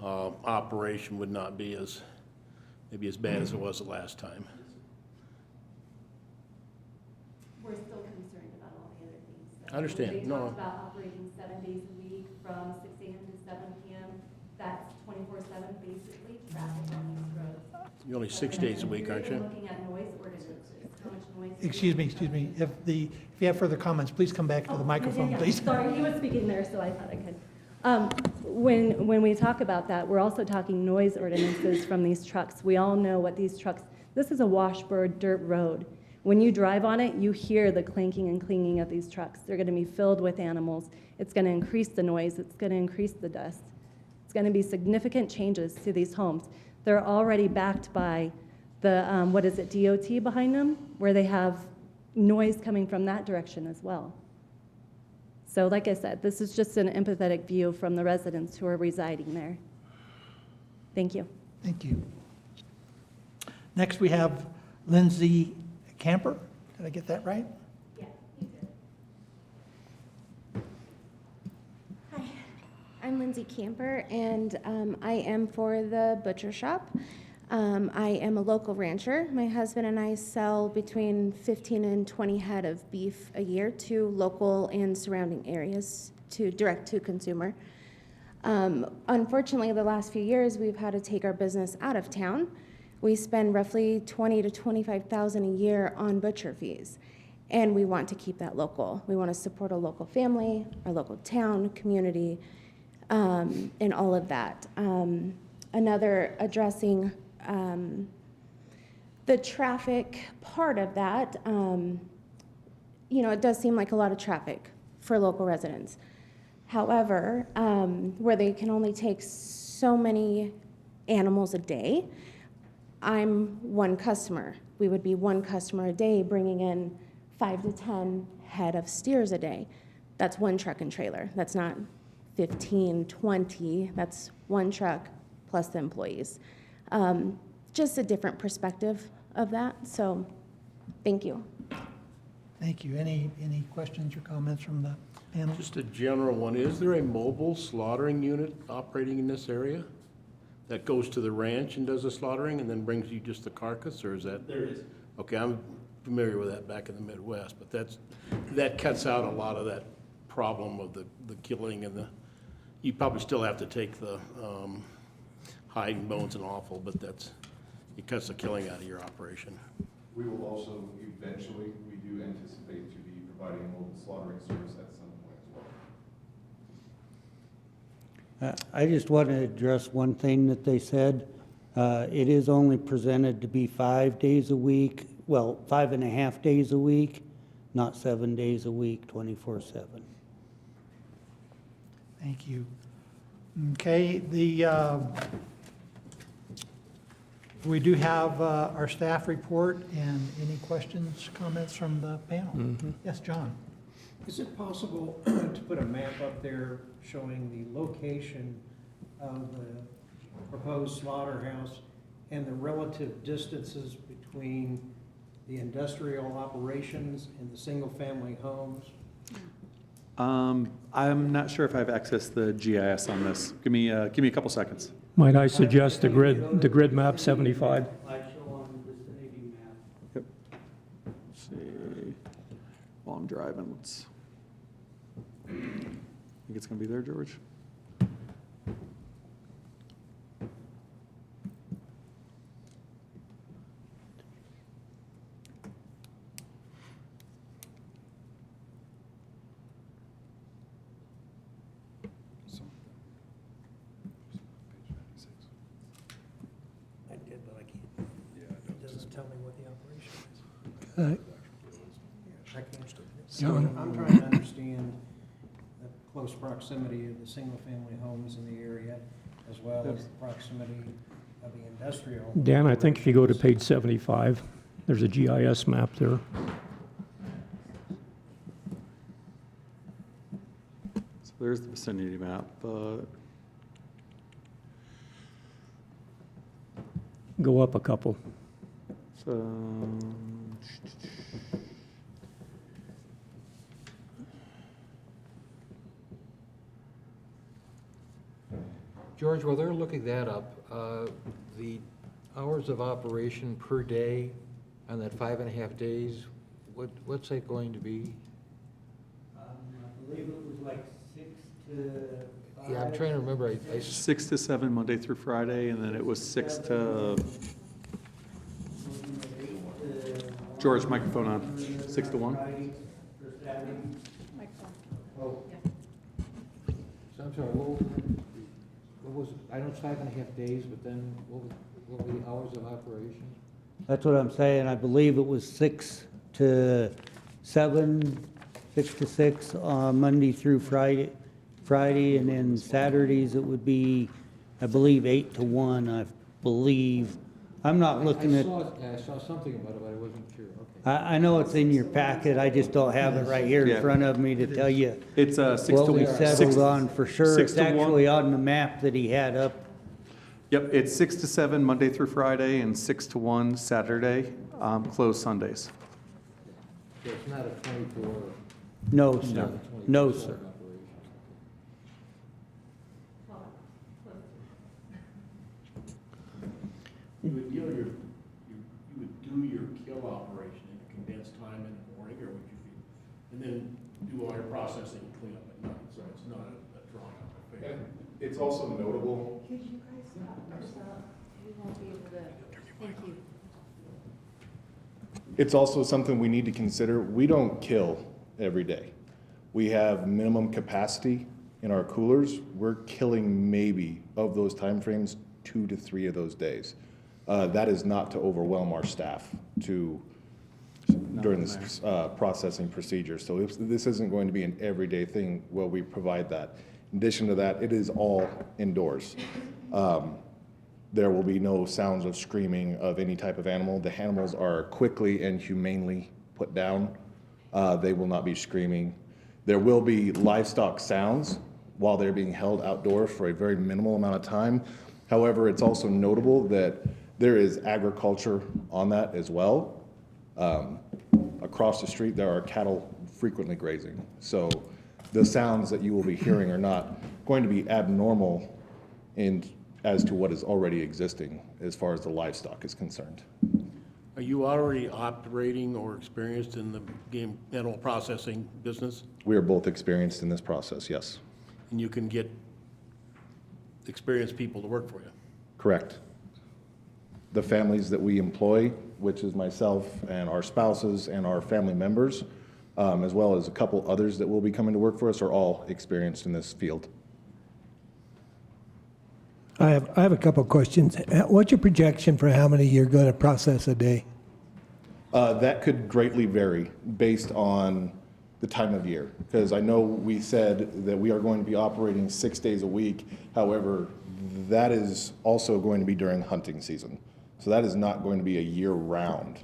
operation would not be maybe as bad as it was the last time. We're still concerned about all the other things. I understand. They No. talk about operating 7 days a week from 6 a.m. to 7 p.m. That's 24/7 basically, traffic on these roads. You're only 6 days a week, aren't You're you? looking at noise ordinances, how much noise. Excuse me. If you have further comments, please come back to the microphone, Yeah. please. Sorry, he was speaking there, so I thought I could. When we talk about that, we're also talking noise ordinances from these trucks. We all know what these trucks, this is a washboard dirt road. When you drive on it, you hear the clanking and clinging of these trucks. They're going to be filled with animals. It's going to increase the noise. It's going to increase the dust. It's going to be significant changes to these homes. They're already backed by the, DOT behind them, where they have noise coming from that direction as well. So like I said, this is just an empathetic view from the residents who are residing there. Thank you. Thank you. Next, we have Lindsay Camper. Did I get that right? Yeah, you did. Hi, I'm Lindsay Camper, and I am for the butcher shop. I am a local rancher. My husband and I sell between 15 and 20 head of beef a year to local and surrounding areas, to direct to consumer. Unfortunately, the last few years, we've had to take our business out of town. We spend roughly $20,000 to $25,000 a year on butcher fees, and we want to keep that local. We want to support a local family, our local town, community, and all of that. Another addressing the traffic part of that, it does seem like a lot of traffic for local residents. However, where they can only take so many animals a day, I'm one customer. We would be one customer a day bringing in 5 to 10 head of steers a day. That's one truck and trailer. That's not 15, 20. That's one truck plus the employees. Just a different perspective of that. So thank you. Thank you. Any questions or comments from the panel? Just a general one, is there a mobile slaughtering unit operating in this area that goes to the ranch and does the slaughtering and then brings you just the carcass, or is that? There is. Okay, I'm familiar with that back in the Midwest, but that cuts out a lot of that problem of the killing and you probably still have to take the hide and bones and offal, but it cuts the killing out of your operation. We will also, eventually, we do anticipate to be providing a mobile slaughtering service at some point as well. I just want to address one thing that they said. It is only presented to be 5 days a week, well, 5.5 days a week, not 7 days a week, 24/7. Thank you. Okay, we do have our staff report, and any questions, comments from the panel? Yes, John? Is it possible to put a map up there showing the location of the proposed slaughterhouse and the relative distances between the industrial operations and the single-family homes? I'm not sure if I have access to the GIS on this. Give me a couple seconds. Might I suggest the grid map 75? I show on the vicinity map. Yep. Let's see. While I'm driving, let's. Think it's gonna be there, George? I did, but I can't. It doesn't tell me what the operation is. I can't. John? I'm trying to understand the close proximity of the single-family homes in the area, as well as the proximity of the industrial. Dan, I think if you go to page 75, there's a GIS map there. So there's the vicinity map, but Go up a couple. so. George, while they're looking that up, the hours of operation per day on that 5.5 days, what's that going to be? I believe it was like 6 to 5. Yeah, I'm trying to remember. 6 to 7, Monday through Friday, and then it was 6 to, George, microphone on, 6 to 1? So I'm sorry, what was, I know it's 5.5 days, but then what were the hours of operation? That's what I'm saying. I believe it was 6 to 7, 6 to 6 on Monday through Friday, and then Saturdays it would be, I believe, 8 to 1, I believe. I'm not looking at, I saw something about it, but I wasn't sure. Okay. I know it's in your packet, I just don't have it right here in Yeah. front of me to tell you It's 6 to what 1. we settled on for sure. 6 It's to 1. actually on the map that he had up. Yep, it's 6 to 7, Monday through Friday, and 6 to 1 Saturday, closed Sundays. So it's not a 24. No, it's sir. not a 24/7 No, operation. sir. You would do your kill operation in a condensed time in the morning, or would you be, and then do all your processing and cleanup at night, so it's not a drawn out affair? It's also notable, Could you guys stop yourself? We won't be able to, thank you. it's also something we need to consider. We don't kill every day. We have minimum capacity in our coolers. We're killing maybe, of those timeframes, 2 to 3 of those days. That is not to overwhelm our staff during this processing procedure. So this isn't going to be an everyday thing where we provide that. In addition to that, it is all indoors. There will be no sounds of screaming of any type of animal. The animals are quickly and humanely put down. They will not be screaming. There will be livestock sounds while they're being held outdoors for a very minimal amount of time. However, it's also notable that there is agriculture on that as well. Across the street, there are cattle frequently grazing. So the sounds that you will be hearing are not going to be abnormal as to what is already existing as far as the livestock is concerned. Are you already operating or experienced in the game animal processing business? We are both experienced in this process, yes. And you can get experienced people to work for you? Correct. The families that we employ, which is myself and our spouses and our family members, as well as a couple others that will be coming to work for us, are all experienced in this field. I have a couple of questions. What's your projection for how many you're going to process a day? That could greatly vary based on the time of year, because I know we said that we are going to be operating 6 days a week. However, that is also going to be during hunting season. So that is not going to be a year-round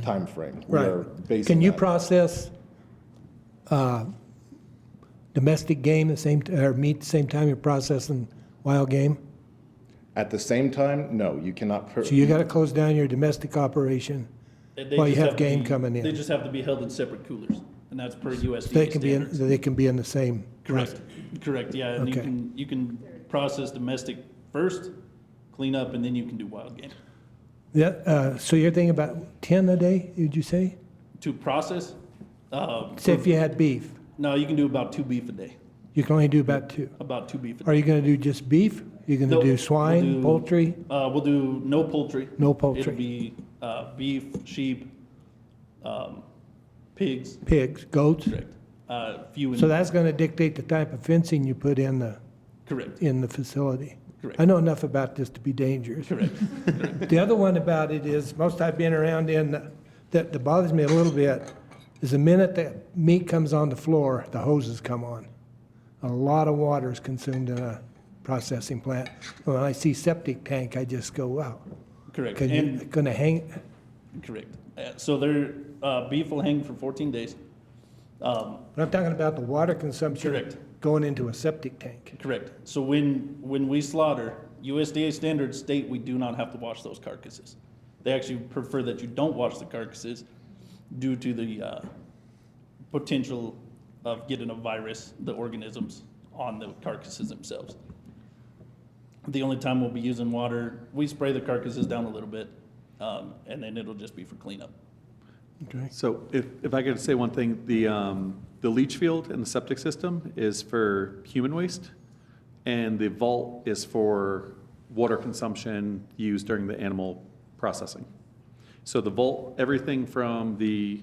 time frame. We are basing Can you that- process domestic game the same, or meat the same time you're processing wild game? At the same time, no, you cannot. So you got to close down your domestic operation while you have game coming They in. just have to be held in separate coolers, and that's per USDA They can be in, standards. they can be in the same. Correct, correct, yeah, and Okay. you can process domestic first, clean up, and then you can do wild game. Yeah, so you're thinking about 10 a day, did you say? To process, Say if you had beef, no, you can do about 2 beef a day, you can only do about 2. about 2 beef a Are day. you going to do just beef? You're going to Nope, do we'll swine, do- poultry? We'll do no poultry. No poultry. It'll be beef, sheep, pigs, Pigs, goats? correct. Few in. So that's going to dictate the type of fencing you put in Correct, the facility? correct. I know enough about this to be dangerous. Correct. The other one about it is, most I've been around in, that bothers me a little bit, is the minute the meat comes on the floor, the hoses come on. A lot of water is consumed in a processing plant. When I see septic tank, I just go, wow. Correct. Because you're And going to hang, correct. So their beef will hang for 14 days. but I'm talking about the water consumption Correct. going into a septic tank. Correct. So when we slaughter, USDA standards state we do not have to wash those carcasses. They actually prefer that you don't wash the carcasses due to the potential of getting a virus, the organisms on the carcasses themselves. The only time we'll be using water, we spray the carcasses down a little bit, and then it'll just be for cleanup. Okay. So if I could say one thing, the leach field and the septic system is for human waste, and the vault is for water consumption used during the animal processing. So the vault, everything from the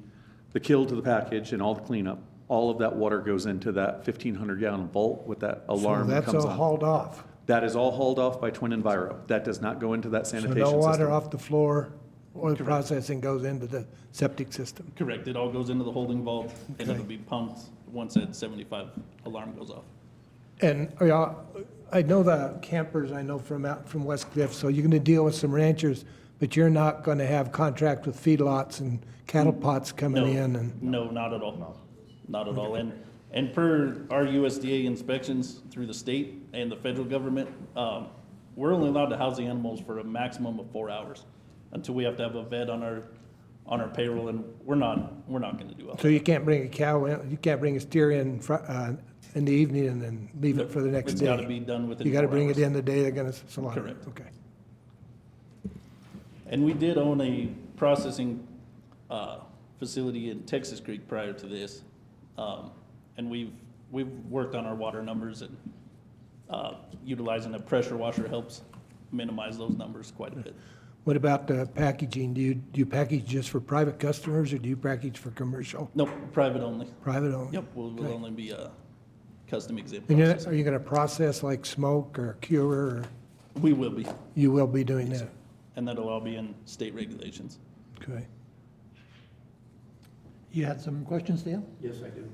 kill to the package and all the cleanup, all of that water goes into that 1,500 gallon vault with that alarm So that that's comes all on. hauled off. That is all hauled off by Twin Enviro. That does not go into that So sanitation no system. water off the floor or the processing goes into the septic system. Correct. It all goes into the holding vault, and Okay. it'll be pumped once that 75 alarm goes off. And are y'all, I know the campers, I know from out from West Cliff, so you're gonna deal with some ranchers, but you're not gonna have contract with feedlots and cattle pots coming in and, No, not at all. Not at all. And per our USDA inspections through the state and the federal government, we're only allowed to house the animals for a maximum of 4 hours until we have to have a vet on our payroll, and we're not gonna do all so that. you can't bring a cow in, you can't bring a steer in in the evening and then leave it for the next It's day. gotta be done within You gotta 4 bring hours. it in the day they're gonna slaughter. it. Correct. Okay. And we did own a processing facility in Texas Creek prior to this. And we've worked on our water numbers, and utilizing a pressure washer helps minimize those numbers quite a bit. What about the packaging? Do you package just for private customers or do you package for commercial? Nope, private only. Private only? Yep, we'll only be a custom exempt And process. are you gonna process like smoke or cure, or We will be, you will be doing that? and that'll all be in state regulations. Okay. You had some questions, Dale? Yes, I do.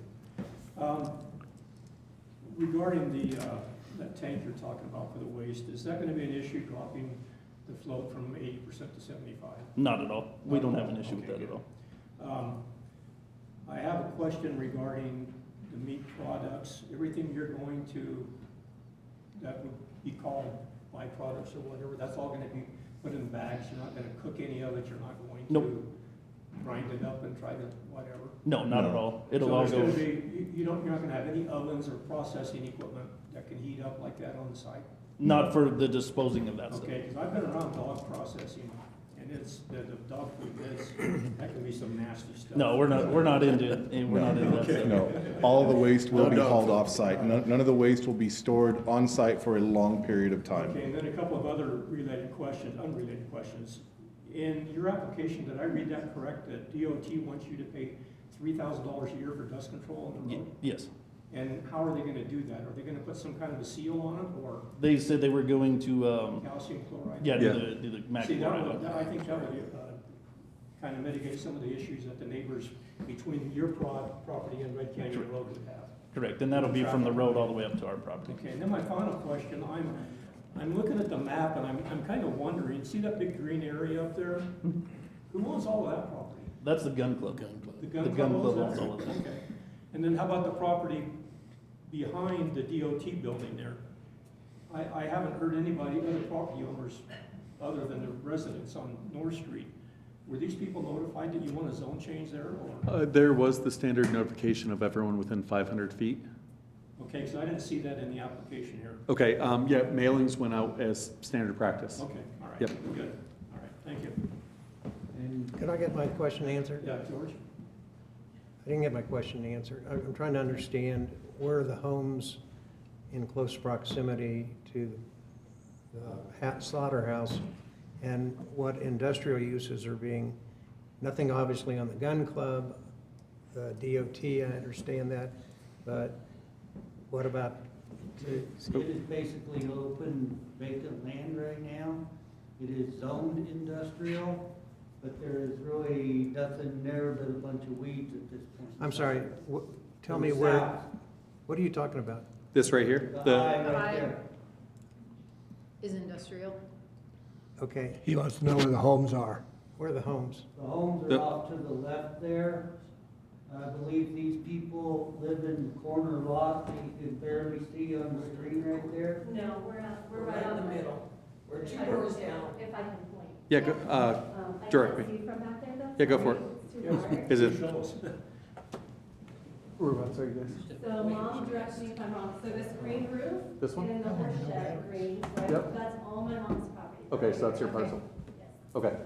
Regarding that tank you're talking about for the waste, is that gonna be an issue dropping the float from 80% to 75? Not at all. We don't have an issue with that at all. I have a question regarding the meat products. Everything you're going to, that would be called byproducts or whatever, that's all gonna be put in bags? You're not gonna cook any of it? You're not going Nope. to grind it up and try to whatever? No, not at all. It'll all So go, there's gonna be, you're not gonna have any ovens or processing equipment that can heat up like that on the site? not for the disposing of that stuff. Okay, because I've been around dog processing, and it's, the dog food, that can be some nasty stuff. No, we're not into it. We're not into that stuff. No, all of the waste will No be dog hauled food. off-site. None of the waste will be stored on-site for a long period of time. Okay, and then a couple of other related questions, unrelated questions. In your application, did I read that correct, that DOT wants you to pay $3,000 a year for dust control on the road? Yes. And how are they gonna do that? Are they gonna put some kind of a seal on it, or They said they were going to, calcium chloride? yeah, Yeah. do the MAC See, chloride. I think that would kind of mitigate some of the issues that the neighbors between your property and Red Canyon Road would have. Correct, and that'll be from the road all the way up to our property. Okay, and then my final question, I'm looking at the map and I'm kind of wondering, see that big green area up there? Who owns all of that property? That's the gun club. The The gun gun club club owns owns all of that? that. Okay. And then how about the property behind the DOT building there? I haven't heard anybody, other property owners, other than the residents on North Street. Were these people notified that you want a zone change there, or? There was the standard notification of everyone within 500 feet. Okay, because I didn't see that in the application here. Okay, yeah, mailings went out as standard practice. Okay, all right. Yep. Good, all right, thank you. Could I get my question answered? Yeah, George? I didn't get my question answered. I'm trying to understand where are the homes in close proximity to the slaughterhouse and what industrial uses are being, nothing obviously on the gun club, the DOT, I understand that, but what about, It is basically open vacant land right now. It is zoned industrial, but there is really nothing there but a bunch of weeds at this point. I'm sorry, tell me To the where, south. what are you talking about? This right here? The The, eye right there. Is industrial. Okay, He wants to know where the homes are. where are the homes? The homes are The- off to the left there. I believe these people live in the corner lot that you can barely see on the screen right there. No, we're not, we're Right in the middle. We're two doors down. If I can point. yeah, go, I direct can't me. see from back there though. Yeah, go for it. It's too hard. Is it? So mom, direct me if I'm wrong. So this green roof? This one? And the horse shed green, right? Yep. That's all my mom's property. Okay, so that's your Okay. parcel. Yes. Okay.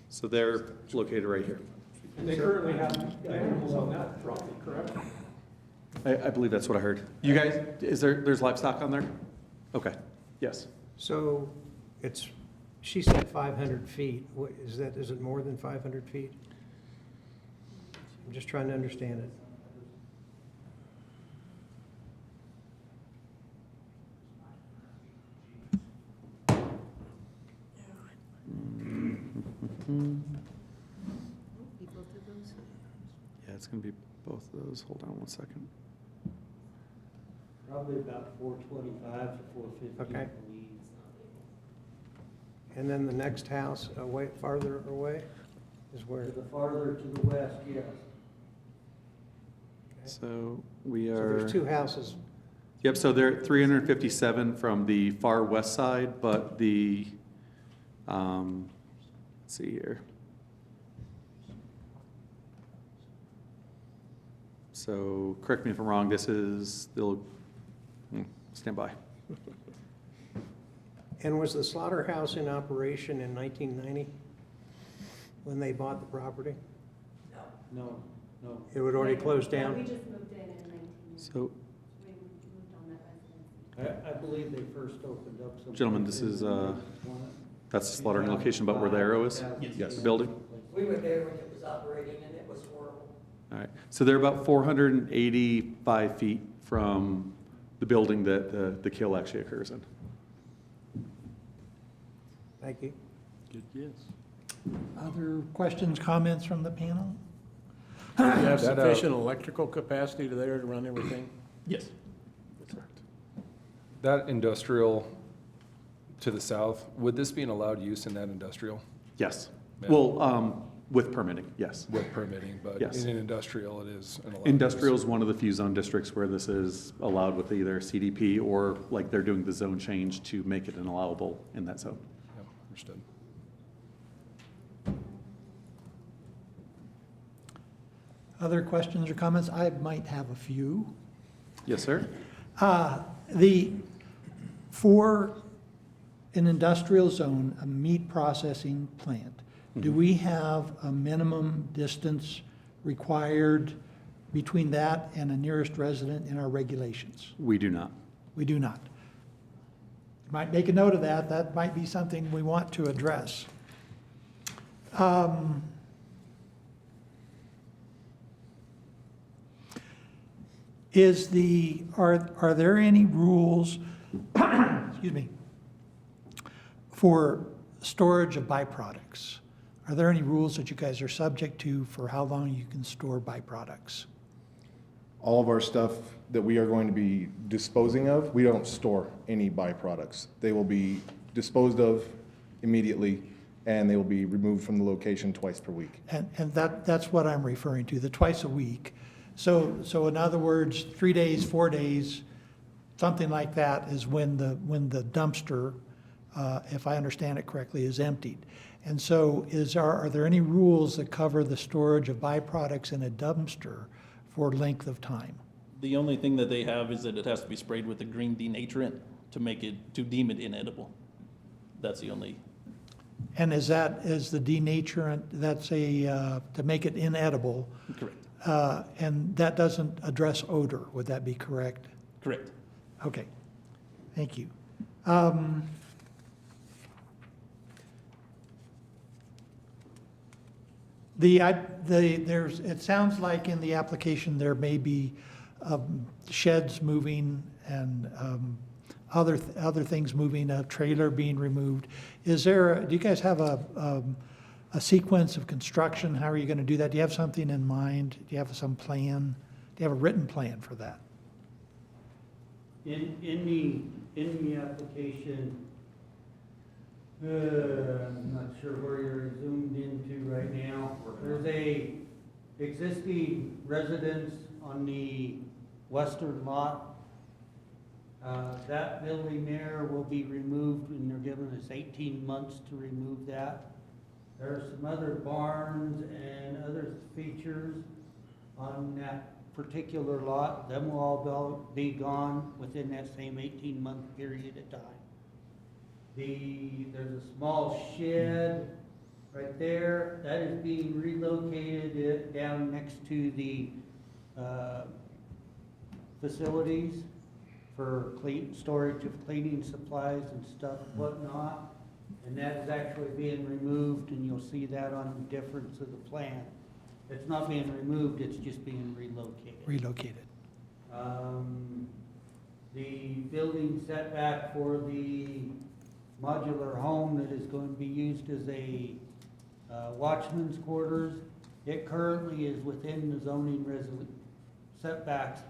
So they're located right here. And they currently have animals on that property, correct? I believe that's what I heard. You guys, there's livestock on there? Okay, yes. So it's, she said 500 feet. What, is it more than 500 feet? I'm just trying to understand it. Yeah, it's gonna be both of those. Hold on one second. Probably about 425 to 450. Okay. And then the next house, away, farther away, is where? To the farther to the west, yes. So we So are. there's two houses. Yep, so they're at 357 from the far west side, but the, let's see here. So, correct me if I'm wrong, this is, stand by. And was the slaughterhouse in operation in 1990 when they bought the property? No, no. It would already closed Yeah, down? we just moved in 1990. So, We moved on that residence. I believe they first opened up some. Gentlemen, this is, that's the slaughtering location, about where the arrow is? Yes. The building? We were there when it was operating and it was horrible. All right, so they're about 485 feet from the building that the kill actually occurs in. Thank you. Good guess. Other questions, comments from the panel? Do you have That, sufficient electrical capacity to there to run everything? Yes. That industrial to the south, would this be an allowed use in that industrial? Yes. Yeah. Well, With permitting, yes. with permitting, but Yes. in industrial, it is an allowed Industrial use. is one of the few zone districts where this is allowed with either CDP or like they're doing the zone change to make it an allowable in that zone. Yep, understood. Other questions or comments? I might have a few. Yes, sir? For an industrial zone, a meat processing plant, do we have a minimum distance required between that and a nearest resident in our regulations? We do not. We do not. Might make a note of that. That might be something we want to address. Are there any rules, excuse me, for storage of byproducts? Are there any rules that you guys are subject to for how long you can store byproducts? All of our stuff that we are going to be disposing of, we don't store any byproducts. They will be disposed of immediately, and they will be removed from the location twice per week. And that's what I'm referring to, the twice a week. So in other words, 3 days, 4 days, something like that is when the dumpster, if I understand it correctly, is emptied. And so are there any rules that cover the storage of byproducts in a dumpster for length of time? The only thing that they have is that it has to be sprayed with a green denaturant to deem it inedible. That's the only. And is the denaturant, that's to make it inedible? Correct. And that doesn't address odor, would that be correct? Correct. Okay, thank you. It sounds like in the application there may be sheds moving and other things moving, a trailer being removed. Do you guys have a sequence of construction? How are you going to do that? Do you have something in mind? Do you have some plan? Do you have a written plan for that? In the application, I'm not sure where you're zoomed into right now. There's a existing residence on the western lot. That building there will be removed, and they're giving us 18 months to remove that. There are some other barns and other features on that particular lot. Them will all be gone within that same 18-month period of time. There's a small shed right there. That is being relocated down next to the facilities for storage of cleaning supplies and stuff, whatnot. And that is actually being removed, and you'll see that on the difference of the plan. It's not being removed, it's just being relocated. Relocated. The building setback for the modular home that is going to be used as a watchman's quarters, it currently is within the zoning setbacks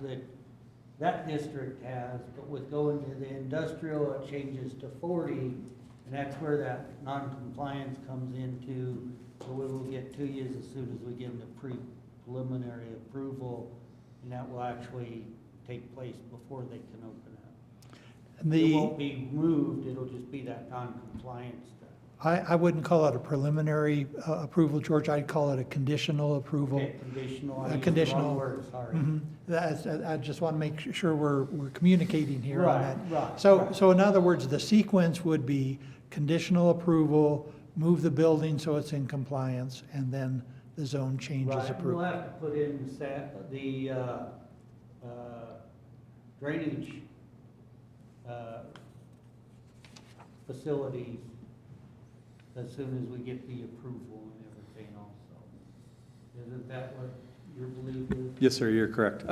that district has, but with going to the industrial, it changes to 40, and that's where that non-compliance comes into. So we will get to you as soon as we give them the preliminary approval, and that will actually take place before they can open up. It won't be moved, it'll just be that non-compliance stuff. I wouldn't call it a preliminary approval, George. I'd call it a conditional approval. Okay, conditional, I used the Conditional. wrong word, sorry. I just want to make sure we're communicating here on that. Right. So in other words, the sequence would be conditional approval, move the building so it's in compliance, and then the zone change is Right, approved. we'll have to put in the drainage facilities as soon as we get the approval and everything also. Isn't that what your belief is? Yes, sir, you're correct.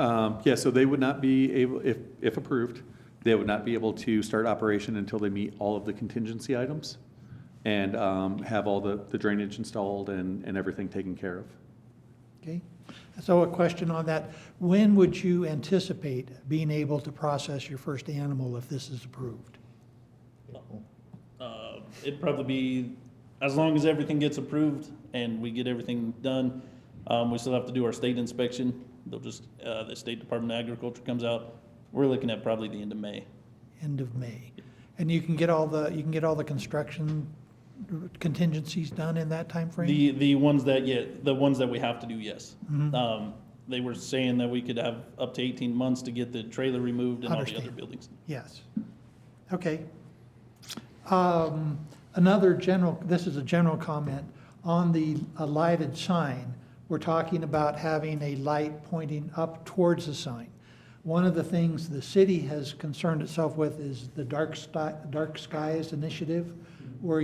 Yeah, so they would not be able, if approved, they would not be able to start operation until they meet all of the contingency items and have all the drainage installed and everything taken care of. Okay, so a question on that. When would you anticipate being able to process your first animal if this is approved? It'd probably be as long as everything gets approved and we get everything done, we still have to do our state inspection. They'll just, the State Department of Agriculture comes out. We're looking at probably the end of May. End of May. And you can get all the construction contingencies done in that timeframe? The ones that, yeah, the ones that we have to do, yes. Mhm. They were saying that we could have up to 18 months to get the trailer removed and all the other Understand. buildings. Yes. Okay. Another general, this is a general comment, on the lighted sign, we're talking about having a light pointing up towards the sign. One of the things the city has concerned itself with is the dark skies initiative, where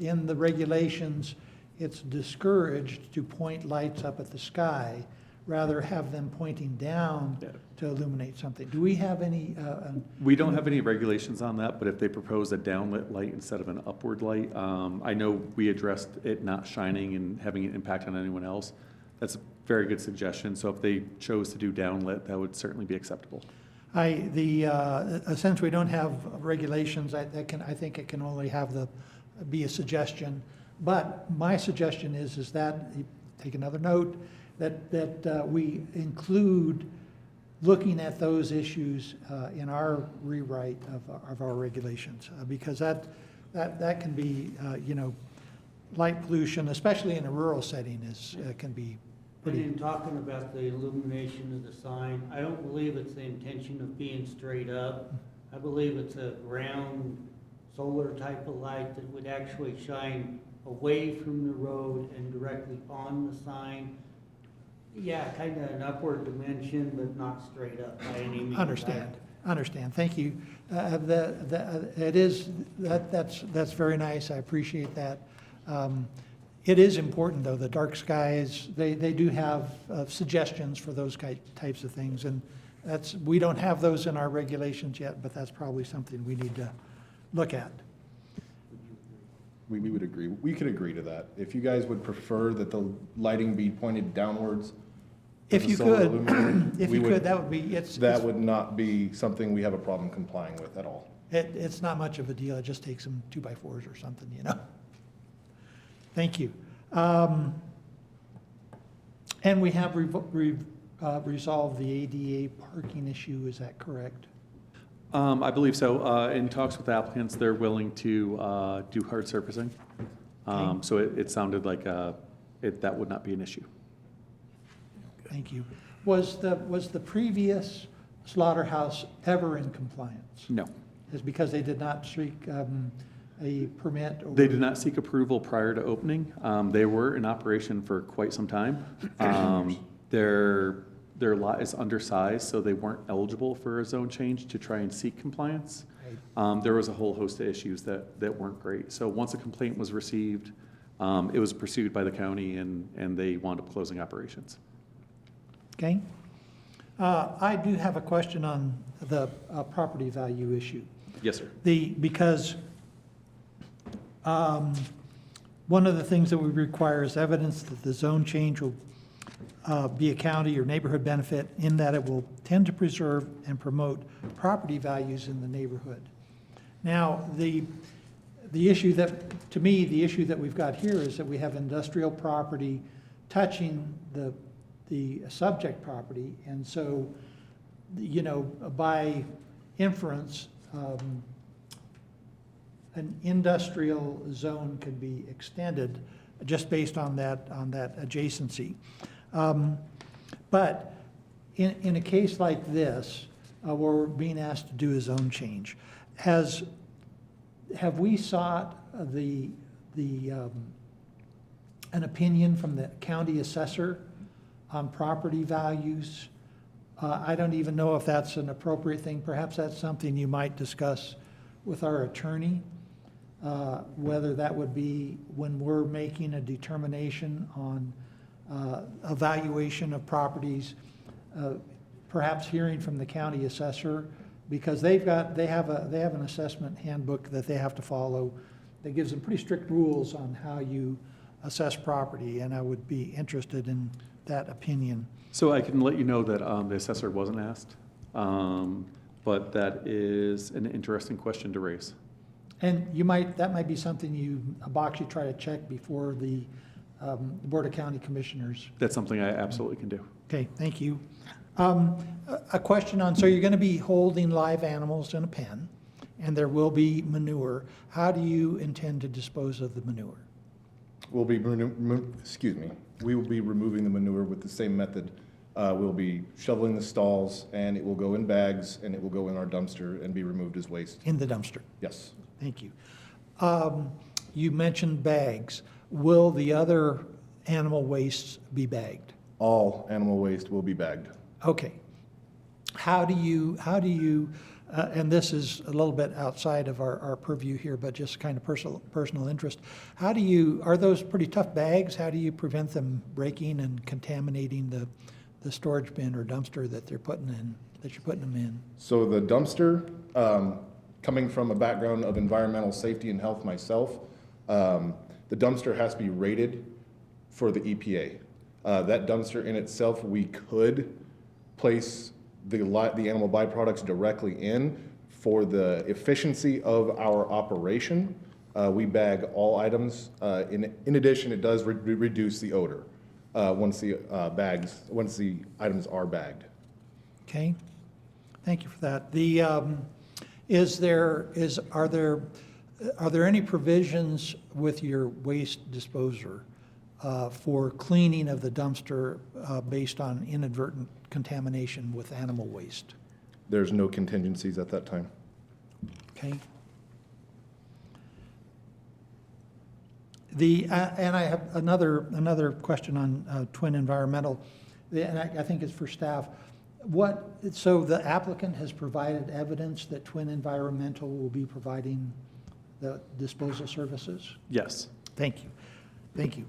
in the regulations, it's discouraged to point lights up at the sky, rather have them pointing down to illuminate something. Do we have any? We don't have any regulations on that, but if they propose a downlit light instead of an upward light, I know we addressed it not shining and having an impact on anyone else. That's a very good suggestion. So if they chose to do downlit, that would certainly be acceptable. Since we don't have regulations, I think it can only be a suggestion. But my suggestion is that, take another note, that we include looking at those issues in our rewrite of our regulations, because that can be, light pollution, especially in a rural setting, can be And pretty. in talking about the illumination of the sign, I don't believe it's the intention of being straight up. I believe it's a ground solar type of light that would actually shine away from the road and directly on the sign. Yeah, kind of an upward dimension, but not straight up by any means. Understand. Thank you. That's very nice. I appreciate that. It is important, though, the dark skies, they do have suggestions for those types of things. And we don't have those in our regulations yet, but that's probably something we need to look at. We would agree. We could agree to that. If you guys would prefer that the lighting be pointed downwards. If with you the solar could, illuminator, that would be, that would not be something we have a problem complying with at all. it's not much of a deal. It just takes some 2x4s or something, Thank you. And we have resolved the ADA parking issue, is that correct? I believe so. In talks with applicants, they're willing to do hard surfacing. So it sounded like that would not be an issue. Thank you. Was the previous slaughterhouse ever in compliance? No. Is because they did not seek a permit? They did not seek approval prior to opening. They were in operation for quite some time. Their lot is undersized, so they weren't eligible for a zone change to try and seek compliance. There was a whole host of issues that weren't great. So once a complaint was received, it was pursued by the county, and they wound up closing operations. Okay. I do have a question on the property value issue. Yes, sir. Because one of the things that we require is evidence that the zone change will be a county or neighborhood benefit in that it will tend to preserve and promote property values in the neighborhood. Now, the issue to me, the issue that we've got here is that we have industrial property touching the subject property, and so, by inference, an industrial zone could be extended just based on that adjacency. But in a case like this, where we're being asked to do a zone change, have we sought an opinion from the county assessor on property values? I don't even know if that's an appropriate thing. Perhaps that's something you might discuss with our attorney, whether that would be when we're making a determination on evaluation of properties, perhaps hearing from the county assessor, because they have an assessment handbook that they have to follow that gives them pretty strict rules on how you assess property, and I would be interested in that opinion. So I can let you know that the assessor wasn't asked, but that is an interesting question to raise. And that might be something a box you try to check before the Board of County Commissioners. That's something I absolutely can do. Okay, thank you. A question on, so you're going to be holding live animals in a pen, and there will be manure. How do you intend to dispose of the manure? We'll be, we will be removing the manure with the same method. We'll be shoveling the stalls, and it will go in bags, and it will go in our dumpster and be removed as waste. In the dumpster? Yes. Thank you. You mentioned bags. Will the other animal wastes be bagged? All animal waste will be bagged. Okay. How do you, and this is a little bit outside of our purview here, but just kind of personal interest. Are those pretty tough bags? How do you prevent them breaking and contaminating the storage bin or dumpster that you're putting them in? So the dumpster, coming from a background of environmental safety and health myself, the dumpster has to be rated for the EPA. That dumpster in itself, we could place the animal byproducts directly in. For the efficiency of our operation, we bag all items. In addition, it does reduce the odor once the items are bagged. Okay, thank you for that. Are there any provisions with your waste disposer for cleaning of the dumpster based on inadvertent contamination with animal waste? There's no contingencies at that time. Okay. And I have another question on Twin Environmental, and I think it's for staff. So the applicant has provided evidence that Twin Environmental will be providing the disposal services? Yes. Thank you. Thank you.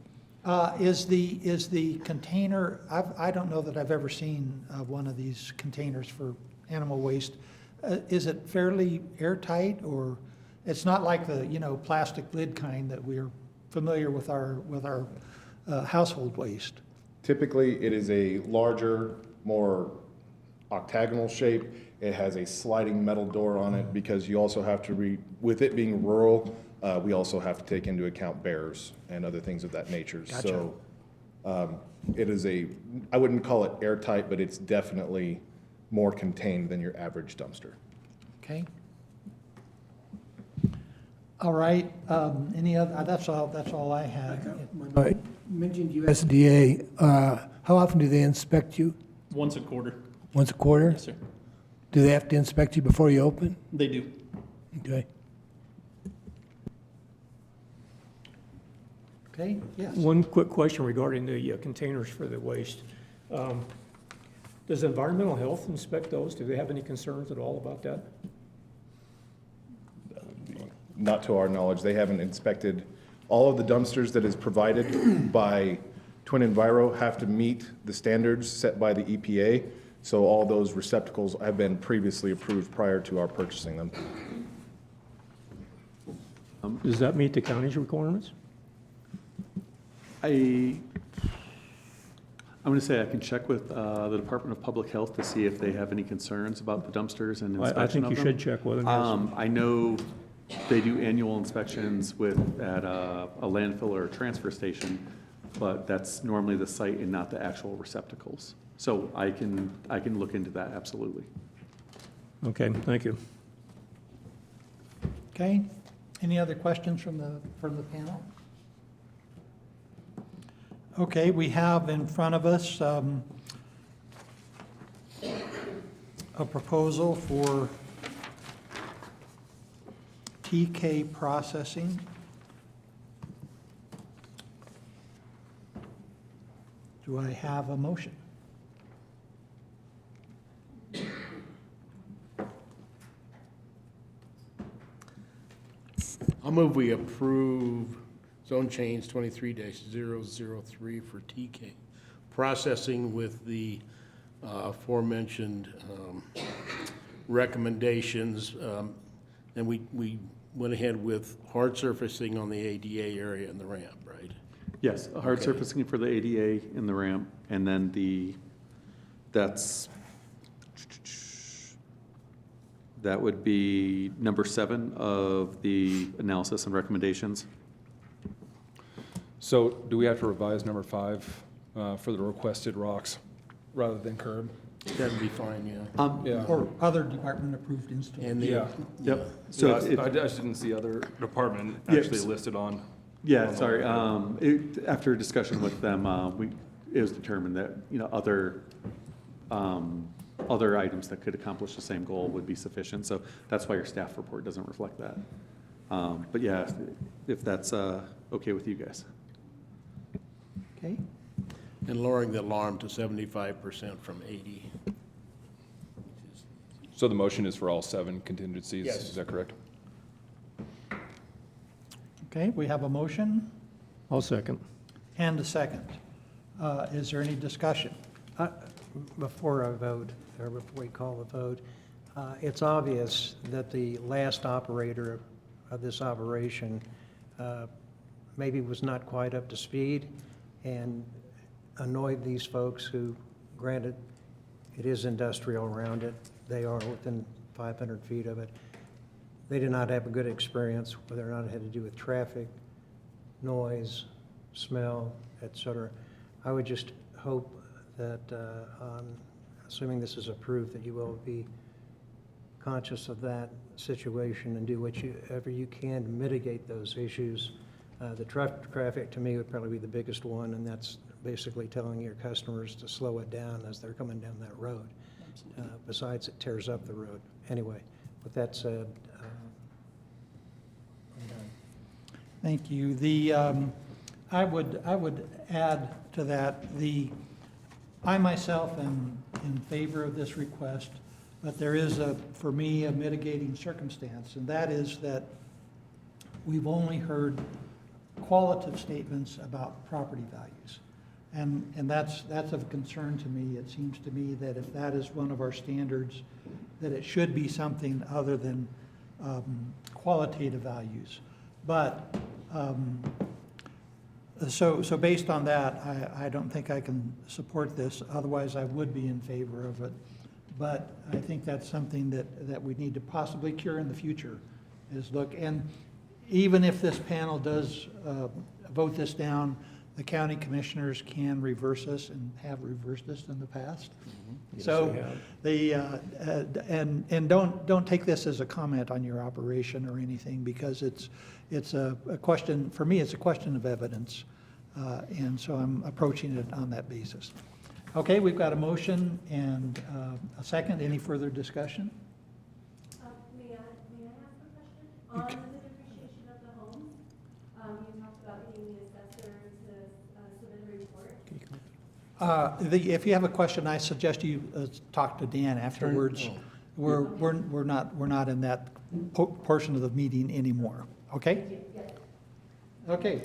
Is the container, I don't know that I've ever seen one of these containers for animal waste. Is it fairly airtight, or it's not like the plastic lid kind that we're familiar with our household waste? Typically, it is a larger, more octagonal shape. It has a sliding metal door on it because you also have to with it being rural, we also have to take into account bears and other things of that nature. Gotcha. So it is I wouldn't call it airtight, but it's definitely more contained than your average dumpster. Okay. All right. Any other? That's all I had. You mentioned USDA. How often do they inspect you? Once a quarter. Once a quarter? Yes, sir. Do they have to inspect you before you open? They do. Okay. Okay, yes. One quick question regarding the containers for the waste. Does environmental health inspect those? Do they have any concerns at all about that? Not to our knowledge. They haven't inspected. All of the dumpsters that is provided by Twin Enviro have to meet the standards set by the EPA. So all those receptacles have been previously approved prior to our purchasing them. Does that meet the county's requirements? I'm going to say I can check with the Department of Public Health to see if they have any concerns about the dumpsters and inspection of them. I think you should check with them. Yes. I know they do annual inspections at a landfill or a transfer station, but that's normally the site and not the actual receptacles. So I can look into that, absolutely. Okay, thank you. Okay. Any other questions from the panel? Okay, we have in front of us a proposal for TK processing. Do I have a motion? I'll move we approve zone change 23-003 for TK processing with the aforementioned recommendations. And we went ahead with hard surfacing on the ADA area and the ramp, right? Yes, hard Okay. surfacing for the ADA and the ramp, and then that's That would be number 7 of the analysis and recommendations. So do we have to revise number 5 for the requested rocks rather than curb? That'd be fine, yeah. Yeah. Or other department-approved installation. And the, Yeah. Yep. So So I just didn't see other department Yeah, actually so- listed on. yeah, on the sorry. record. After discussion with them, it was determined that, other items that could accomplish the same goal would be sufficient. So that's why your staff report doesn't reflect that. But yeah, if that's okay with you guys. Okay, and lowering the alarm to 75% from 80. So the motion is for all 7 contingencies? Yes. Is that correct? okay, we have a motion I'll second. and a second. Is there any discussion? Before I vote, or before we call the vote, it's obvious that the last operator of this operation maybe was not quite up to speed and annoyed these folks who, granted, it is industrial around it. They are within 500 feet of it. They did not have a good experience, whether or not it had to do with traffic, noise, smell, et cetera. I would just hope that, assuming this is approved, that you will be conscious of that situation and do whatever you can to mitigate those issues. The traffic, to me, would probably be the biggest one, and that's basically telling your customers to slow it down as they're coming down that road. Besides, it tears up the road. Anyway, with that said, I'm done. Thank you. I would add to that, I myself am in favor of this request, but there is for me, a mitigating circumstance, and that is that we've only heard qualitative statements about property values. And that's of concern to me. It seems to me that if that is one of our standards, that it should be something other than qualitative values. But, so based on that, I don't think I can support this, otherwise I would be in favor of it. But I think that's something that we need to possibly cure in the future, is look, and even if this panel does vote this down, the county commissioners can reverse us and have reversed us in the past. So and don't take this as a comment on your operation or anything, because it's a question, for me, it's a question of evidence. And so I'm approaching it on that basis. Okay, we've got a motion and a second. Any further discussion? May I ask a question? On the depreciation of the homes, you talked about getting the assessor to submit a report. If you have a question, I suggest you talk to Dan afterwards. We're not in that portion of the meeting anymore, okay? Okay,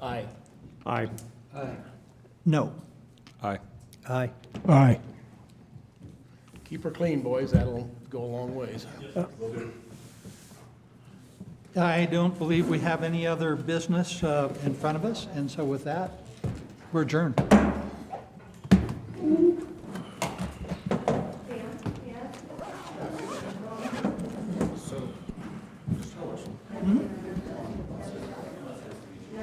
Aye. Aye. no. Aye. Aye. Aye. Keep her clean, boys, that'll go a long ways. I don't believe we have any other business in front of us, and so with that, we're adjourned.